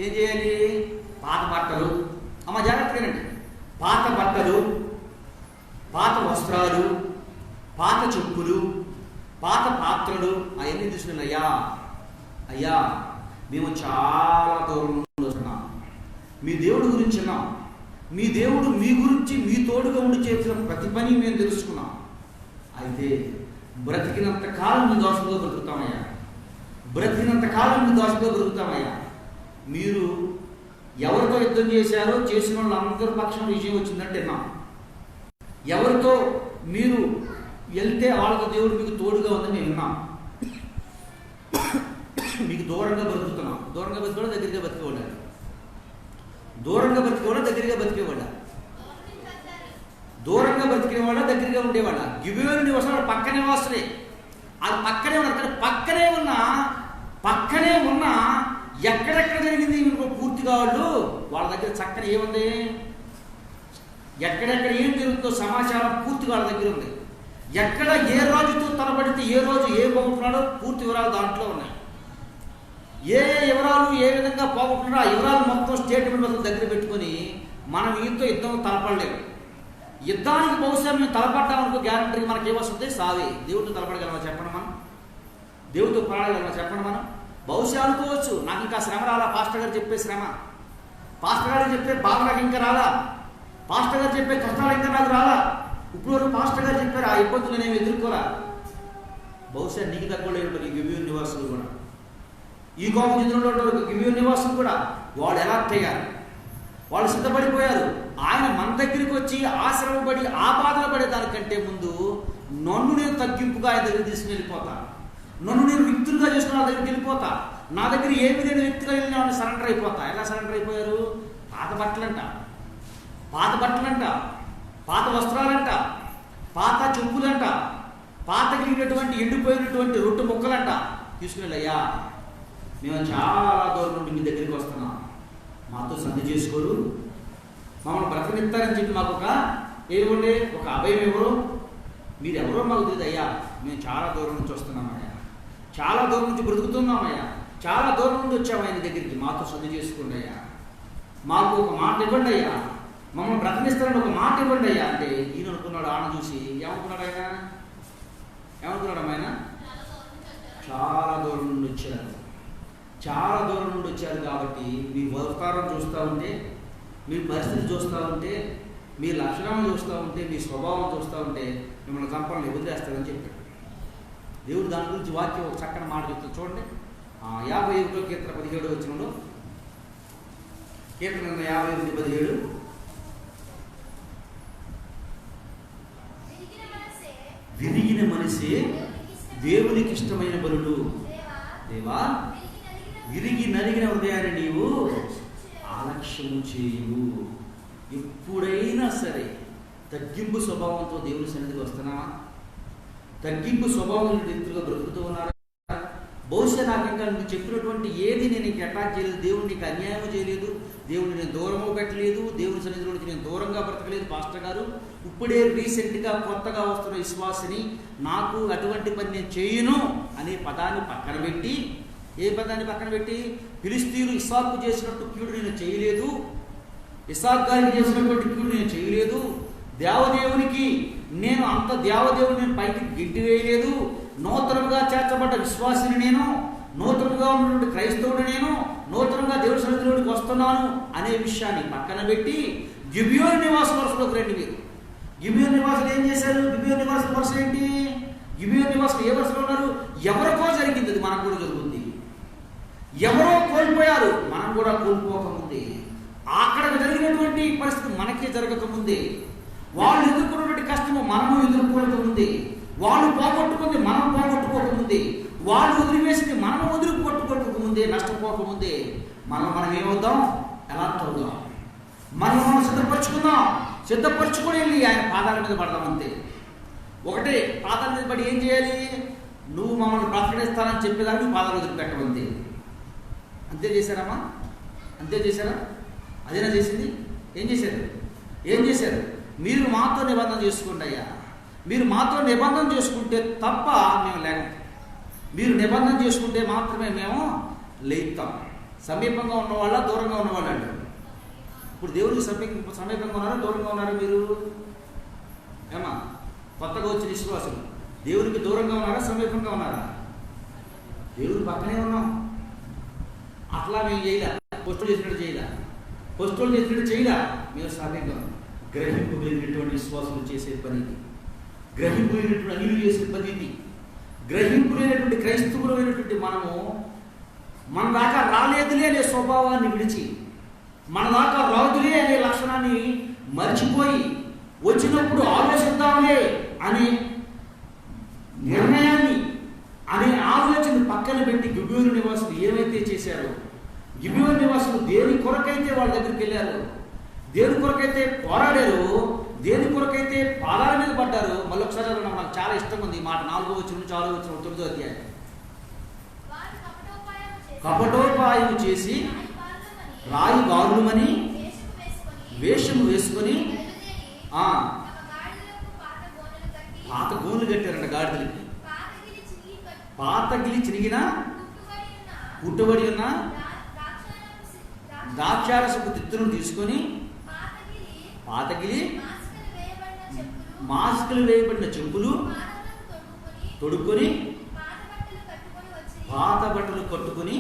ఏం చేయాలి? పాత బట్టలు, అమ్మ జాగ్రత్తగానండి, పాత బట్టలు, పాత వస్త్రాలు, పాత చెప్పులు, పాత పాత్రలు అవన్నీ తీసుకుని అయ్యా మేము చాలా దూరం నుండి వస్తున్నాం, మీ దేవుడి గురించి విన్నాం, మీ దేవుడు మీ గురించి మీ తోడుగా ఉండి చేసిన ప్రతి పని మేము తెలుసుకున్నాం. అయితే బ్రతికినంత కాలం మీ దోషంలో బ్రతుకుతామయ్యా, బ్రతికినంత కాలం మీ దోషంలో బ్రతుకుతామయ్యా. మీరు ఎవరితో యుద్ధం చేశారో చేసిన వాళ్ళందరి పక్షం విజయం వచ్చిందంటే విన్నాం. ఎవరితో మీరు వెళ్తే వాళ్ళతో దేవుడు మీకు తోడుగా ఉందని మేము విన్నాం. మీకు దూరంగా బ్రతుకుతున్నాం. దూరంగా బతికేవాళ్ళ దగ్గరగా బతికేవాళ్ళ, దూరంగా బతికేవాళ్ళ దగ్గరగా బతికేవాళ్ళ, దూరంగా బతికేవాళ్ళ దగ్గరగా ఉండేవాళ్ళ. గిబియోను నివాసాలు పక్క నివాసులే, అది పక్కనే ఉన్నారు. కానీ పక్కనే ఉన్న ఎక్కడెక్కడ జరిగింది పూర్తిగా వాళ్ళ దగ్గర చక్కని ఏముంది, ఎక్కడెక్కడ ఏం జరుగుతుందో సమాచారం పూర్తిగా వాళ్ళ దగ్గర ఉంది. ఎక్కడ ఏ రాజుతో తలబడితే ఏ రోజు ఏ పోగొట్టున్నాడో పూర్తి వివరాలు దాంట్లో ఉన్నాయి. ఏ వివరాలు ఏ విధంగా పోగొట్టున్నాడో ఆ వివరాలు మొత్తం స్టేట్మెంట్ దగ్గర పెట్టుకొని మనం ఈతో యుద్ధం తలపడలేము. యుద్ధానికి బహుశా మేము తలపడ్డామనుకో గ్యారంటీకి మనకి ఏమొస్తుంది? సావే. దేవుడితో తలపడగలమా చెప్పండి? మనం దేవుడితో పోరాడగలమా చెప్పండి? మనం బహుశా అనుకోవచ్చు, నాకు ఇంకా శ్రమ రాలా, పాస్టర్ గారు చెప్పే శ్రమ, పాస్టర్ గారు చెప్పే బాధ నాకు ఇంకా రాలా, పాస్టర్ గారు చెప్పే కష్టాలు ఇంకా నాకు రాలా, ఇప్పుడు వరకు పాస్టర్ గారు చెప్పారు ఆ ఇబ్బందులు నేను ఎదుర్కోరా. బహుశా నీకు తగ్గలేదు ఈ గిబియోను నివాసులు కూడా, ఈ కోప జిల్లాలో గిబియోను నివాసులు కూడా వాళ్ళు ఎలా తయ్యారు, వాళ్ళు సిద్ధపడిపోయారు. ఆయన మన దగ్గరికి వచ్చి ఆశ్రమపడి ఆ బాధలు పడే దానికంటే ముందు నన్ను నేను తగ్గింపుగా ఆయన దగ్గర తీసుకుని వెళ్ళిపోతా, నన్ను నేను వ్యక్తులుగా చేసుకుని వాళ్ళ దగ్గరికి వెళ్ళిపోతా, నా దగ్గర ఏమి లేని వ్యక్తిగా వెళ్ళిన వాళ్ళని సరెండర్ అయిపోతా. ఎలా సరెండర్ అయిపోయారు? పాత బట్టలంట, పాత వస్త్రాలంట, పాత చెప్పులంట, పాతగిలినటువంటి ఎండిపోయినటువంటి రొట్టె ముక్కలంట తీసుకుని అయ్యా మేము చాలా దూరం నుండి మీ దగ్గరికి వస్తున్నాం, మాతో సంధి చేసుకోరు, మమ్మల్ని బ్రతకనిస్తారని చెప్పి మాకు ఒక ఏమివ్వండి, ఒక అభయం ఎవరు, మీరు ఎవరో మాకు తెలియదు అయ్యా, మేము చాలా దూరం నుంచి వస్తున్నామయ్యా, చాలా దూరం నుంచి బ్రతుకుతున్నామయ్యా, చాలా దూరం నుండి వచ్చాము ఆయన దగ్గరికి, మాతో సంధి చేసుకోండి అయ్యా, మాకు ఒక మాట ఇవ్వండి అయ్యా, మమ్మల్ని బ్రతకనిస్తారని ఒక మాట ఇవ్వండి అయ్యా అంటే ఈయన అనుకున్నాడు. ఆయన చూసి ఏమనుకున్నాడు? ఆయన చాలా దూరం నుండి వచ్చారు, చాలా దూరం నుండి వచ్చారు కాబట్టి మీ వ్యవహారం చూస్తూ ఉంటే, మీ పరిస్థితి చూస్తూ ఉంటే, మీ లక్షణాలను చూస్తూ ఉంటే, మీ స్వభావం చూస్తూ ఉంటే మిమ్మల్ని చంపాలని వదిలేస్తారని చెప్పాడు. దేవుడు దాని గురించి వాక్యం ఒక చక్కని మాట చెప్తుంది చూడండి. 51 కీర్తన 17 వచనంలో, కీర్తన 51:17, విరిగిన మనసే దేవునికి ఇష్టమైన బలుడు. దేవా, విరిగి నలిగిన హృదయాన్ని నీవు ఆలక్ష్యము చేయు. ఎప్పుడైనా సరే తగ్గింపు స్వభావంతో దేవుని సన్నిధికి వస్తున్నావా? తగ్గింపు స్వభావం వ్యక్తులుగా బ్రతుకుతూ ఉన్నారా? బహుశా నాకు ఇంకా నువ్వు చెప్పినటువంటి ఏది నేను నీకు అటాక్ చేయలేదు, దేవుడు నీకు అన్యాయం చేయలేదు, దేవుడిని నేను దూరము పెట్టలేదు, దేవుని సన్నిధిలోనికి నేను దూరంగా బ్రతకలేదు. పాస్టర్ గారు, ఇప్పుడే రీసెంట్గా కొత్తగా వస్తున్న విశ్వాసిని నాకు అటువంటి పని నేను చేయను అనే పదాన్ని పక్కన పెట్టి, ఏ పదాన్ని పక్కన పెట్టి, ఫిలిష్తీయులు ఇస్సాకు చేసినట్టు కీడు నేను చేయలేదు, ఇస్సాకు గారికి చేసినటువంటి కీడు నేను చేయలేదు, దేవదేవునికి నేను అంత దేవదేవుని నేను పైకి గిడ్డి వేయలేదు, నూతనంగా చేర్చబడ్డ విశ్వాసిని నేను, నూతనంగా ఉన్నటువంటి క్రైస్తవుడు నేను, నూతనంగా దేవుడి సన్నిధిలోకి వస్తున్నాను అనే విషయాన్ని పక్కన పెట్టి గిబియోను నివాస వరుసలోకి రండి. మీరు గిబియోను నివాసులు ఏం చేశారు? గిబియోను నివాసుల వరుస ఏంటి? గిబియోను నివాసులు ఏ వరుసలో ఉన్నారు? ఎవరికో జరిగింది, అది మనకు కూడా జరుగుతుంది. ఎవరో కోల్పోయారు, మనం కూడా కోల్పోకముందే. అక్కడ జరిగినటువంటి పరిస్థితి మనకే జరగకముందే, వాళ్ళు ఎదుర్కొన్నటువంటి కష్టము మనము ఎదుర్కోకముందే, వాళ్ళు పోగొట్టుకుంది మనం పోగొట్టుకోకముందే, వాళ్ళు వదిలివేసింది మనం వదిలిపెట్టుకోకముందే, నష్టపోకముందే మనం ఏమవుతాం? ఎలా అవుదాం? మనం సిద్ధపరచుకుందాం. సిద్ధపరచుకొని వెళ్ళి ఆయన పాదాల మీద పడదాం. అంతే. ఒకటే, పాదాల మీద పడి ఏం చేయాలి? నువ్వు మమ్మల్ని ప్రకటిస్తానని చెప్పేదాన్ని నువ్వు పాదాలు వదిలిపెట్టమంతే. అంతే చేశారమ్మా? అంతే చేశారా? అదేనా చేసింది? ఏం చేశారు? మీరు మాతో నిబంధన చేసుకోండి అయ్యా, మీరు మాతో నిబంధన చేసుకుంటే తప్ప మేము లేము, మీరు నిబంధన చేసుకుంటే మాత్రమే మేము లేస్తాం. సమీపంగా ఉన్నవాళ్ళ దూరంగా ఉన్నవాళ్ళు అంటారు. ఇప్పుడు దేవుడికి సమీపంగా ఉన్నారా దూరంగా ఉన్నారా? మీరు ఏమా కొత్తగా వచ్చిన విశ్వాసులు దేవునికి దూరంగా ఉన్నారా సమీపంగా ఉన్నారా? దేవుడి పక్కనే ఉన్నాం. అట్లా మేము చేయలే, పోస్టులు చేసినట్టు చేయలే, మేము సమీపంగా గ్రహింపు కలిగినటువంటి విశ్వాసులు చేసే పని, గ్రహింపు లేనటువంటి అన్యులు చేసే పని ఇది. గ్రహింపు లేనటువంటి క్రైస్తవులైనటువంటి మనము మన దాకా రాలేదులే అనే స్వభావాన్ని విడిచి, మన దాకా రాదులే అనే లక్షణాన్ని మర్చిపోయి, వచ్చినప్పుడు ఆలోచిద్దాంలే అనే నిర్ణయాన్ని, అనే ఆలోచన పక్కన పెట్టి గిబియోను నివాసులు ఏమైతే చేశారో, గిబియోను నివాసులు దేని కొరకైతే వాళ్ళ దగ్గరికి వెళ్ళారు, దేని కొరకైతే పోరాడారు, దేని కొరకైతే పాదాల మీద పడ్డారు. మళ్ళీ ఒకసారి నాకు చాలా ఇష్టం ఉంది ఈ మాట. 4వ వచనం నుంచి 6వ వచనం 9వ అధ్యాయం. కపటోపాయం చేసి రాయి బాలుమని వేషము వేసుకొని పాత గోన్లు కట్టారంట గాడిదలకి. పాతగిలి చిరిగిన కుట్టుబడి ఉన్న ద్రాక్షారసపు తిత్తులను తీసుకొని, పాతగిలి మాస్కులు వేయబడిన చెంపులు తొడుక్కొని, పాత బట్టలు కట్టుకొని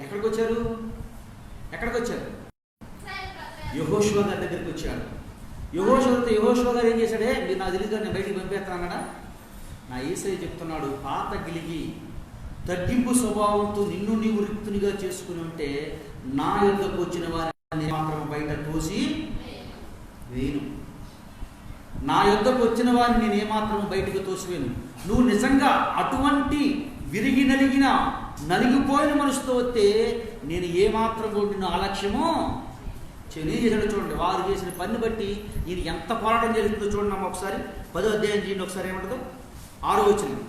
ఎక్కడికి వచ్చారు? యెహోషువ గారి దగ్గరికి వచ్చారు. యెహోషువ గారు ఏం చేశాడే? మీరు నాకు తెలియదు, నేను బయటికి పంపేస్తానన్నాడా? నా యేసయ్య చెప్తున్నాడు, పాత గిలిగి తగ్గింపు స్వభావంతో నిన్ను నీవు రిక్తునిగా చేసుకుని ఉంటే నా యొద్దకు వచ్చిన వారిని మాత్రం బయట తోసి వేయను. నా యొద్దకు వచ్చిన వారిని నేను ఏమాత్రం బయటకు తోసివేను. నువ్వు నిజంగా అటువంటి విరిగి నలిగిపోయిన మనసుతో వస్తే నేను ఏమాత్రం కొట్టిన ఆలక్ష్యమో చేశాడు. చూడండి, వారు చేసిన పని బట్టి ఈయన ఎంత పోరాటం జరుగుతుందో చూడండి. అమ్మ ఒకసారి 10వ అధ్యాయం చేయండి. ఒకసారి ఏమంటుందో? 6వ వచనం,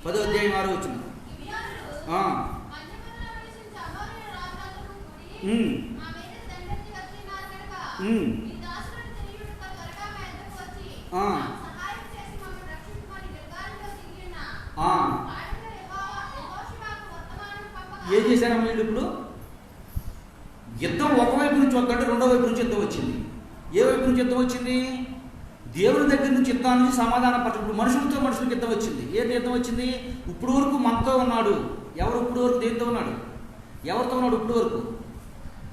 10వ అధ్యాయం 6వ వచనం. ఏం చేశారమ్మ వీళ్ళు? ఇప్పుడు యుద్ధం ఒకవైపు నుంచి వద్దంటే రెండో వైపు నుంచి యుద్ధం వచ్చింది. ఏ వైపు నుంచి యుద్ధం వచ్చింది? దేవుని దగ్గర నుంచి యుద్ధం నుంచి సమాధాన పరచు. మనుషులకి యుద్ధం వచ్చింది. ఏంటి యుద్ధం వచ్చింది? ఇప్పుడు వరకు మనతో ఉన్నాడు. ఎవరు ఇప్పుడు వరకు? దేనితో ఉన్నాడు? ఎవరితో ఉన్నాడు ఇప్పుడు వరకు?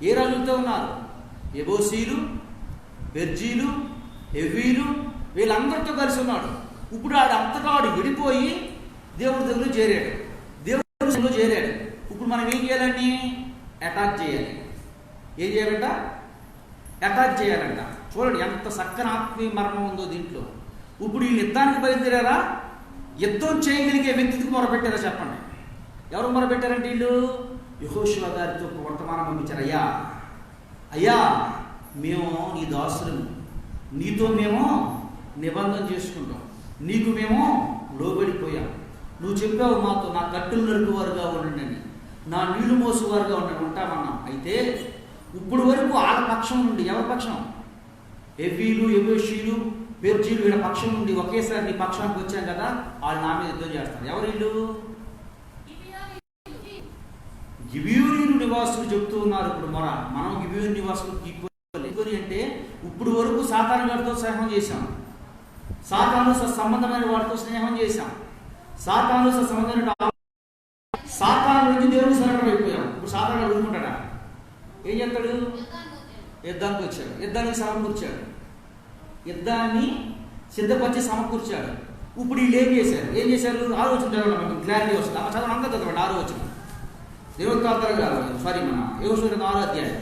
ఏ రాజులతో ఉన్నారు? ఎబోసీలు, బెర్జీలు, హెవీలు, వీళ్ళందరితో కలిసి ఉన్నాడు. ఇప్పుడు అంతటా విడిపోయి దేవుడి దగ్గర చేరాడు, దేవుడి దగ్గర చేరాడు. ఇప్పుడు మనం ఏం చేయాలండి? అటాక్ చేయాలి. ఏం చేయాలంట? అటాక్ చేయాలంట. చూడండి ఎంత చక్కని ఆత్మీయ మర్మం ఉందో దీంట్లో. ఇప్పుడు ఈ యుద్ధానికి బయలుదేరారా? యుద్ధం చేయగలిగే వ్యక్తికి మొరపెట్టారా చెప్పండి? ఎవరు మొరపెట్టారంటే వీళ్ళు యెహోషువ గారితో వర్తమానం పంపించారు. అయ్యా అయ్యా మేము నీ దాసులము, నీతో మేము నిబంధన చేసుకుంటాం, నీకు మేము లోబడిపోయాం. నువ్వు చెప్పావు మాతో నా కట్టులు నరుకువారుగా ఉండండి, నా నీళ్లు మోసువారుగా ఉంటామన్నాం. అయితే ఇప్పుడు వరకు వాళ్ళ పక్షం నుండి, ఎవరి పక్షం? ఎవ్వీలు, యెబూసీయులు, పెర్జీలు, వీళ్ళ పక్షం నుండి ఒకేసారి నీ పక్షానికి వచ్చాం కదా, వాళ్ళు నా మీద యుద్ధం చేస్తారు. ఎవరు వీళ్ళు? గిబియోనీయులు నివాసులు చెప్తూ ఉన్నారు. ఇప్పుడు మనం గిబియోను నివాసులు అంటే ఇప్పుడు వరకు సాతాను గారితో స్నేహం చేశాం, సాతాను సంబంధమైన వాడితో స్నేహం చేశాం, సాతాను సంబంధమైన సాతాను నుంచి దేవుడు సరెండర్ అయిపోయాం. ఇప్పుడు సాతాను అడుగుకుంటాడా? ఏం చేస్తాడు? యుద్ధానికి వచ్చాడు, యుద్ధానికి సమకూర్చాడు, యుద్ధాన్ని సిద్ధపరిచి సమకూర్చాడు. ఇప్పుడు వీళ్ళు ఏం చేశారు? ఆలోచన చదవడం క్లారిటీ వస్తుంది. చదవడం అంతా చదవండి. ఆలోచన దేవుడు తాతలు కాదు, సారీ మన యెహోషువ 6వ అధ్యాయం.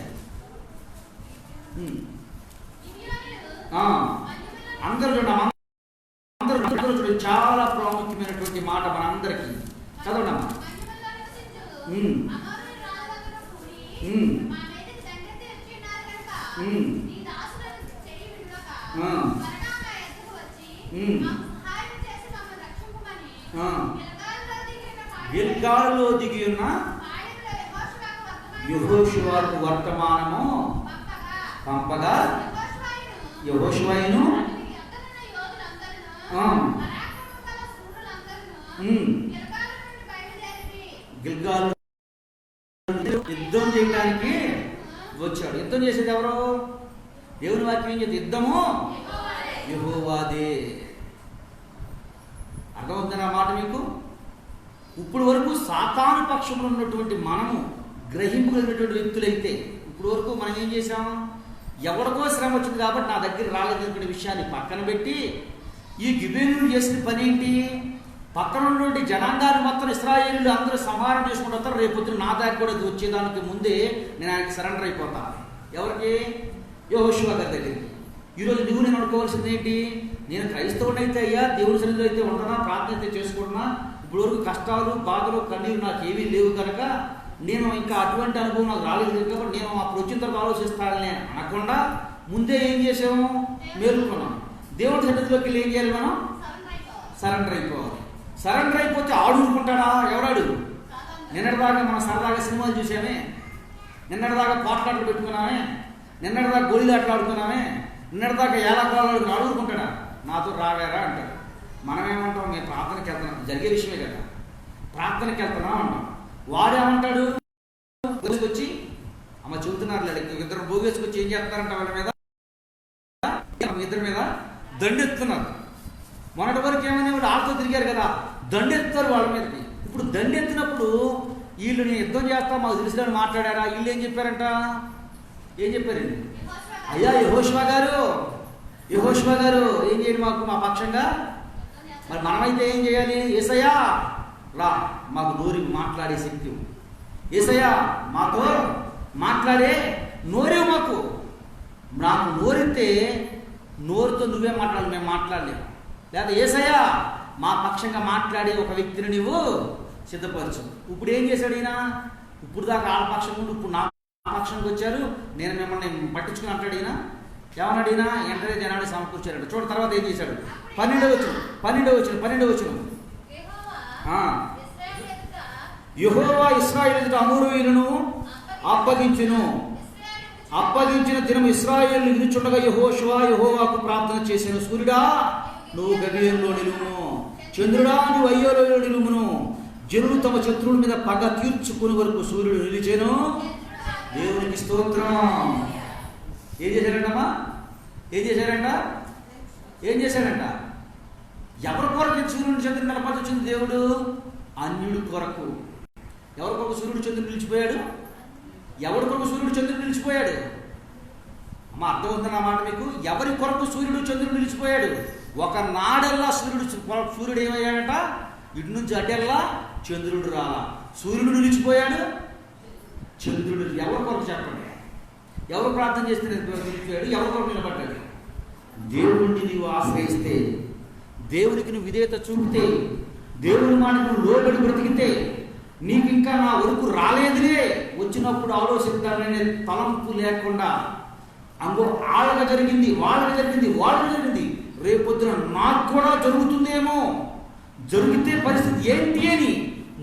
అందరూ చూడండి, చాలా ప్రాముఖ్యమైనటువంటి మాట మనందరికీ. చదవండి అమ్మా. గిల్గాలులో దిగి ఉన్న యెహోషువకు వర్తమానము పంపగా యెహోషువను గిల్గాలు యుద్ధం చేయడానికి వచ్చాడు. యుద్ధం చేసేది ఎవరు? దేవుని వాక్యం ఏం చేస్తే యుద్ధము యెహోవాదే. అర్థమవుతుందా మాట మీకు? ఇప్పుడు వరకు సాతాను పక్షంలో ఉన్నటువంటి మనము గ్రహింపగలిగినటువంటి వ్యక్తులైతే ఇప్పుడు వరకు మనం ఏం చేసాం? ఎవరికో శ్రమ వచ్చింది కాబట్టి నా దగ్గర రాలేదనుకునే విషయాన్ని పక్కన పెట్టి ఈ గిబియోనీయులు చేసిన పని ఏంటి? పక్కన ఉన్నటువంటి జనాంగాన్ని మొత్తం ఇశ్రాయేలీయులు అందరూ సంహారం చేసుకుంటూ వస్తారు. రేపొద్దున నా దగ్గర కూడా వచ్చేదానికి ముందే నేను ఆయనకి సరెండర్ అయిపోతాను. ఎవరికి? యెహోషువ గారి దగ్గరికి. ఈరోజు నువ్వు నేను అనుకోవాల్సింది ఏంటి? నేను క్రైస్తవుని అయితే అయ్యా, దేవుడి సన్నిధిలో అయితే ఉంటున్నా, ప్రార్థన అయితే చేసుకుంటున్నా, ఇప్పుడు వరకు కష్టాలు, బాధలు, కన్నీరు నాకు ఏమీ లేవు కనుక నేను ఇంకా అటువంటి అనుభవం నాకు రాలేదు కాబట్టి నేను అప్పుడు వచ్చిన తర్వాత ఆలోచిస్తానని అనకుండా ముందే ఏం చేసాము? మేలుకున్నాం. దేవుడి సన్నిధిలోకి వెళ్ళి ఏం చేయాలి? మనం సరెండర్ అయిపోవాలి. సరెండర్ అయిపోతే ఆడుకుంటాడా? ఎవరాడు? నిన్నటిదాకా మనం సరదాగా సినిమాలు చూసామే, నిన్నటిదాకా పాటలాటలు పెట్టుకున్నామే, నిన్నటిదాకా గోళీలు ఆటలు ఆడుకున్నామే, నిన్నటిదాకా ఏలాకాలు ఆడుకుంటాడా? నాతో రావేరా అంటాడు. మనమేమంటాం? మేము ప్రార్థనకి వెళ్తున్నాం, జరిగే విషయమే కదా, ప్రార్థనకి వెళ్తున్నాం అంటాం. వాడేమంటాడు? వచ్చి అమ్మ చెబుతున్నారు ఇద్దరు భోగేసుకొచ్చి ఏం చేస్తారంట? వాళ్ళ మీద, ఇద్దరి మీద దండెత్తున్నారు. మొన్నటి వరకు ఏమైనా వాళ్ళు ఆడుతూ తిరిగారు కదా, దండెత్తారు వాళ్ళ మీదకి. ఇప్పుడు దండెత్తినప్పుడు వీళ్ళు నేను యుద్ధం చేస్తా మాకు తెలిసిన మాట్లాడారా? వీళ్ళు ఏం చెప్పారంట? ఏం చెప్పారండి? అయ్యా యెహోషువ గారు ఏం చేయండి మాకు, మా పక్షంగా. మరి మనమైతే ఏం చేయాలి? యేసయ్యా రా, మాకు నోరు మాట్లాడే శక్తి, యేసయ్యా మాతో మాట్లాడే నోరే మాకు. నాకు నోరెత్తే నోరుతో నువ్వే మాట్లాడాలి, మేము మాట్లాడలేము. లేదా యేసయ్యా మా పక్షంగా మాట్లాడే ఒక వ్యక్తిని నువ్వు సిద్ధపరచు. ఇప్పుడు ఏం చేశాడు ఈయన? ఇప్పుడు దాకా వాళ్ళ పక్షం నుండి ఇప్పుడు నా పక్షంకి వచ్చారు, నేను మిమ్మల్ని పట్టించుకుని అంటాడు ఈయన. ఏమన్నాడు ఈయన? వెంటనే జనాన్ని సమకూర్చాడు. చూడ తర్వాత ఏం చేశాడు? 12వ వచనం యెహోవా ఇశ్రాయేలు ఎదుట అమోరీయులను అప్పగించిన దినం ఇశ్రాయేలు నిలుచుండగా యెహోవాకు ప్రార్థన చేశాను. సూర్యుడా నువ్వు గబియోనులో నిలువును, చంద్రుడా నువ్వు అయ్యోలో నిలువును. జనులు తమ శత్రువుల మీద పగ తీర్చుకునే వరకు సూర్యుడు నిలిచెను. దేవునికి స్తోత్రం. ఏం చేశారంటమ్మా? ఏం చేశారంట? ఎవరి కొరకు సూర్యుడు చంద్రుడు నిలబడుతుంది? దేవుడు అన్యుడి కొరకు. ఎవరి కొరకు సూర్యుడు చంద్రుడు నిలిచిపోయాడు? ఎవరి కొరకు సూర్యుడు చంద్రుడు నిలిచిపోయాడు? అమ్మ అర్థమవుతున్న మాట మీకు? ఎవరి కొరకు సూర్యుడు చంద్రుడు నిలిచిపోయాడు? ఒక నాడల్లా సూర్యుడు ఏమయ్యాడట, ఇటు నుంచి అటెల్లా చంద్రుడు రాలా. సూర్యుడు నిలిచిపోయాడు, చంద్రుడు ఎవరి కొరకు చెప్పండి? ఎవరు ప్రార్థన చేస్తే నిలిచిపోయాడు? ఎవరి కొరకు నిలబడ్డాడు? దేవుడిని నీవు ఆశ్రయిస్తే, దేవునికి నువ్వు విధేయత చూపితే, దేవుని మాట నువ్వు లోబడి బ్రతికితే, నీకు ఇంకా నా వరకు రాలేదులే, వచ్చినప్పుడు ఆలోచిద్దామనే తలంపు లేకుండా అంగో వాళ్ళకి జరిగింది, వాళ్ళకి జరిగింది, వాళ్ళకి జరిగింది, రేపొద్దున నాకు కూడా జరుగుతుందేమో, జరిగితే పరిస్థితి ఏంటి అని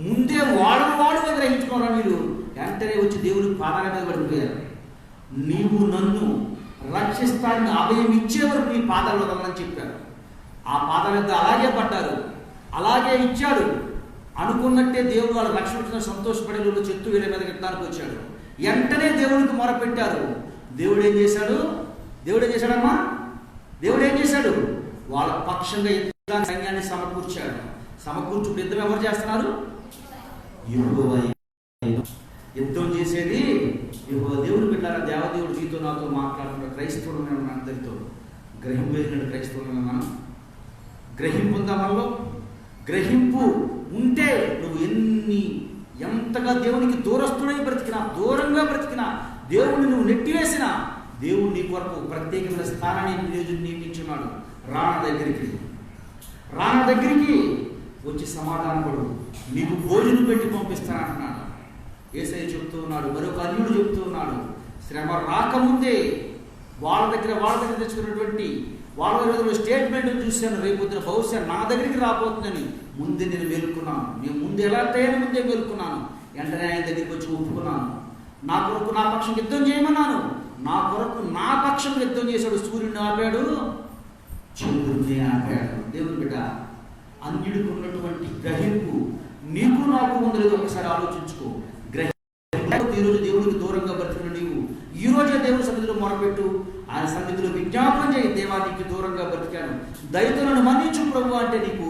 ముందే వాడుగా గ్రహించుకోరా మీరు. వెంటనే వచ్చి దేవుని పాదాల మీద పడిపోయారు. నీవు నన్ను రక్షిస్తానని అభయం ఇచ్చే వరకు నీ పాదాలు వదలని చెప్పారు. ఆ పాదాల మీద అలాగే పడ్డారు, అలాగే ఇచ్చాడు. అనుకున్నట్టే దేవుడు వాళ్ళు రక్షించిన సంతోషపడే వాళ్ళు చెట్టు వేరే మీద గిట్టడానికి వచ్చాడు. వెంటనే దేవుడికి మొరపెట్టారు. దేవుడు ఏం చేశాడమ్మా? దేవుడు ఏం చేశాడు? వాళ్ళ పక్షంగా యుద్ధాన్ని సైన్యాన్ని సమకూర్చుకుంటూ యుద్ధం ఎవరు చేస్తున్నారు? యెహోవా. యుద్ధం చేసేది యెహోవా. దేవుడు పెట్టారా? దేవదేవుడు నీతో నాతో మాట్లాడుతున్న క్రైస్తవుడు అందరితో గ్రహింపు క్రైస్తవులు మనం గ్రహింపు ఉందా? మనలో గ్రహింపు ఉంటే నువ్వు ఎంతగా దేవునికి దూరంగా బ్రతికినా, దేవుడిని నువ్వు నెట్టివేసినా, దేవుడు నీ కొరకు ప్రత్యేకమైన స్థానాన్ని నియమించున్నాడు. రాణ దగ్గరికి వచ్చి సమాధానపడు, నీకు భోజనం పెట్టి పంపిస్తానంటున్నాడు. యేసయ్య చెప్తూ ఉన్నాడు, మరొక అన్యుడు చెప్తూ ఉన్నాడు, శ్రమ రాకముందే వాళ్ళ దగ్గర తెచ్చుకున్నటువంటి వాళ్ళ స్టేట్మెంట్ చూశాను, రేపొద్దున బహుశా నా దగ్గరికి రాబోతుందని ముందే నేను మేలుకున్నాను. నేను ముందు ఎలా తయారు ముందే మేలుకున్నాను. వెంటనే ఆయన దగ్గరికి వచ్చి ఒప్పుకున్నాను. నా కొరకు నా పక్షం యుద్ధం చేయమన్నాను. నా కొరకు నా పక్షం యుద్ధం చేశాడు. సూర్యుడిని ఆపాడు, చంద్రుడిని ఆపాడు. దేవుని బిడ్డ, అన్యుడికి ఉన్నటువంటి గ్రహింపు నీకు నాకు ఉందలేదు ఒకసారి ఆలోచించుకో. ఈరోజు దేవుడికి దూరంగా బ్రతికిన నీవు ఈ రోజే దేవుని సన్నిధిలో మొరపెట్టు, ఆయన సన్నిధిలో విజ్ఞాపన చేయి, దేవా నీకు దూరంగా బ్రతికాను, దయతోనను మన్నించు ప్రభు అంటే నీకు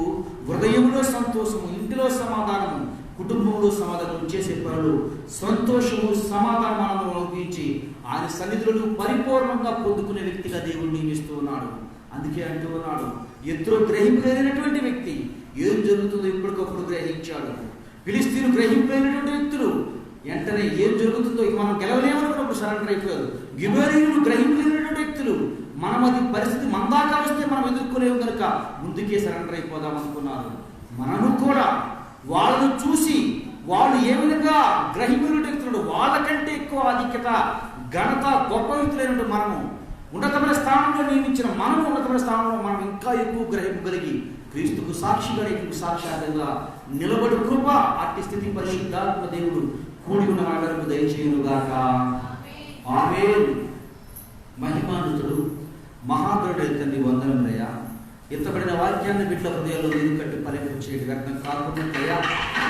హృదయంలో సంతోషము, ఇంటిలో సమాధానము, కుటుంబంలో సమాధానం, చేసే పనులు సంతోషము సమాధానం అనుభవించి ఆయన సన్నిధిలో నువ్వు పరిపూర్ణంగా పొందుకునే వ్యక్తిగా దేవుడు నియమిస్తూ ఉన్నాడు. అందుకే అంటూ ఉన్నాడు, ఎంతో గ్రహింపలేనటువంటి వ్యక్తి ఏం జరుగుతుందో ఇప్పటికప్పుడు గ్రహించాడు. ఫిలిస్తీన్లు గ్రహింపలేనటువంటి వ్యక్తులు వెంటనే ఏం జరుగుతుందో మనం గెలవలేమనుకున్నప్పుడు సరెండర్ అయిపోయారు. గిబేరీయులు గ్రహింపలేనటువంటి వ్యక్తులు, మనం అది పరిస్థితి మందాకా వస్తే మనం ఎదుర్కోలేము కనుక ముందుకే సరెండర్ అయిపోదాం అనుకున్నారు. మనము కూడా వాళ్ళను చూసి వాళ్ళు ఏ విధంగా గ్రహింపలేని వ్యక్తులు, వాళ్ళకంటే ఎక్కువ ఆధిక్యత, ఘనత, గొప్ప వ్యక్తులైనట్టు మనము ఉన్నతమైన స్థానంలో నియమించిన మనము ఉన్నతమైన స్థానంలో మనం ఇంకా ఎక్కువ గ్రహింపు కలిగి క్రీస్తుకు సాక్షిగా సాక్షాత్గా నిలబడి కృప అట్టి స్థితి పరిశుద్ధాత్మ దేవుడు కూడి ఉన్న మాటలకు దయచేయునుగాక. ఆమేన్. మహిమానుతుడు మహాగరుడైన తండ్రి వందనములయ్యా. ఎత్తబడిన వాక్యాన్ని బిడ్డ హృదయాల్లో నీరు కట్టి ఫలించే వ్యర్థం కాకుండా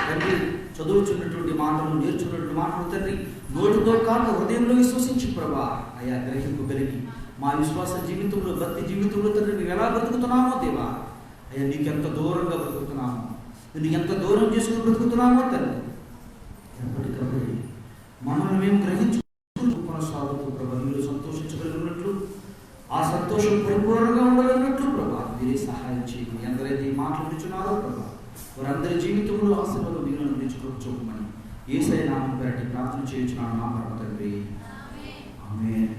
తండ్రి, చదువుచున్నటువంటి మాటలు, నేర్చుకున్నటువంటి మాటలు తండ్రి నోటితో కాక హృదయంలో విశ్వసించి ప్రభా అయా గ్రహింపు కలిగి మా విశ్వాస జీవితంలో, భక్తి జీవితంలో తండ్రి మేము ఎలా బ్రతుకుతున్నామో దేవా, అయ్యా నీకు ఎంత దూరంగా బ్రతుకుతున్నామో, నీకు ఎంత దూరం చేసుకుని బ్రతుకుతున్నామో తండ్రి, ఎప్పటికప్పుడు మనల్ని మేము గ్రహించుకుంటూ కొనసాగుతూ ప్రభా మీరు సంతోషించగలిగినట్లు, ఆ సంతోషం పరిపూర్ణంగా ఉండగలిగినట్లు ప్రభా మీరే సహాయం చేయండి. ఎందరైతే ఈ మాటలు వింటున్నారో ప్రభా వారందరి జీవితంలో ఆశలు మీరు నిలుచుకోమని యేసయ్య నామమున ప్రార్థన చేయుచున్నాను నా పరమ తండ్రి. ఆమేన్.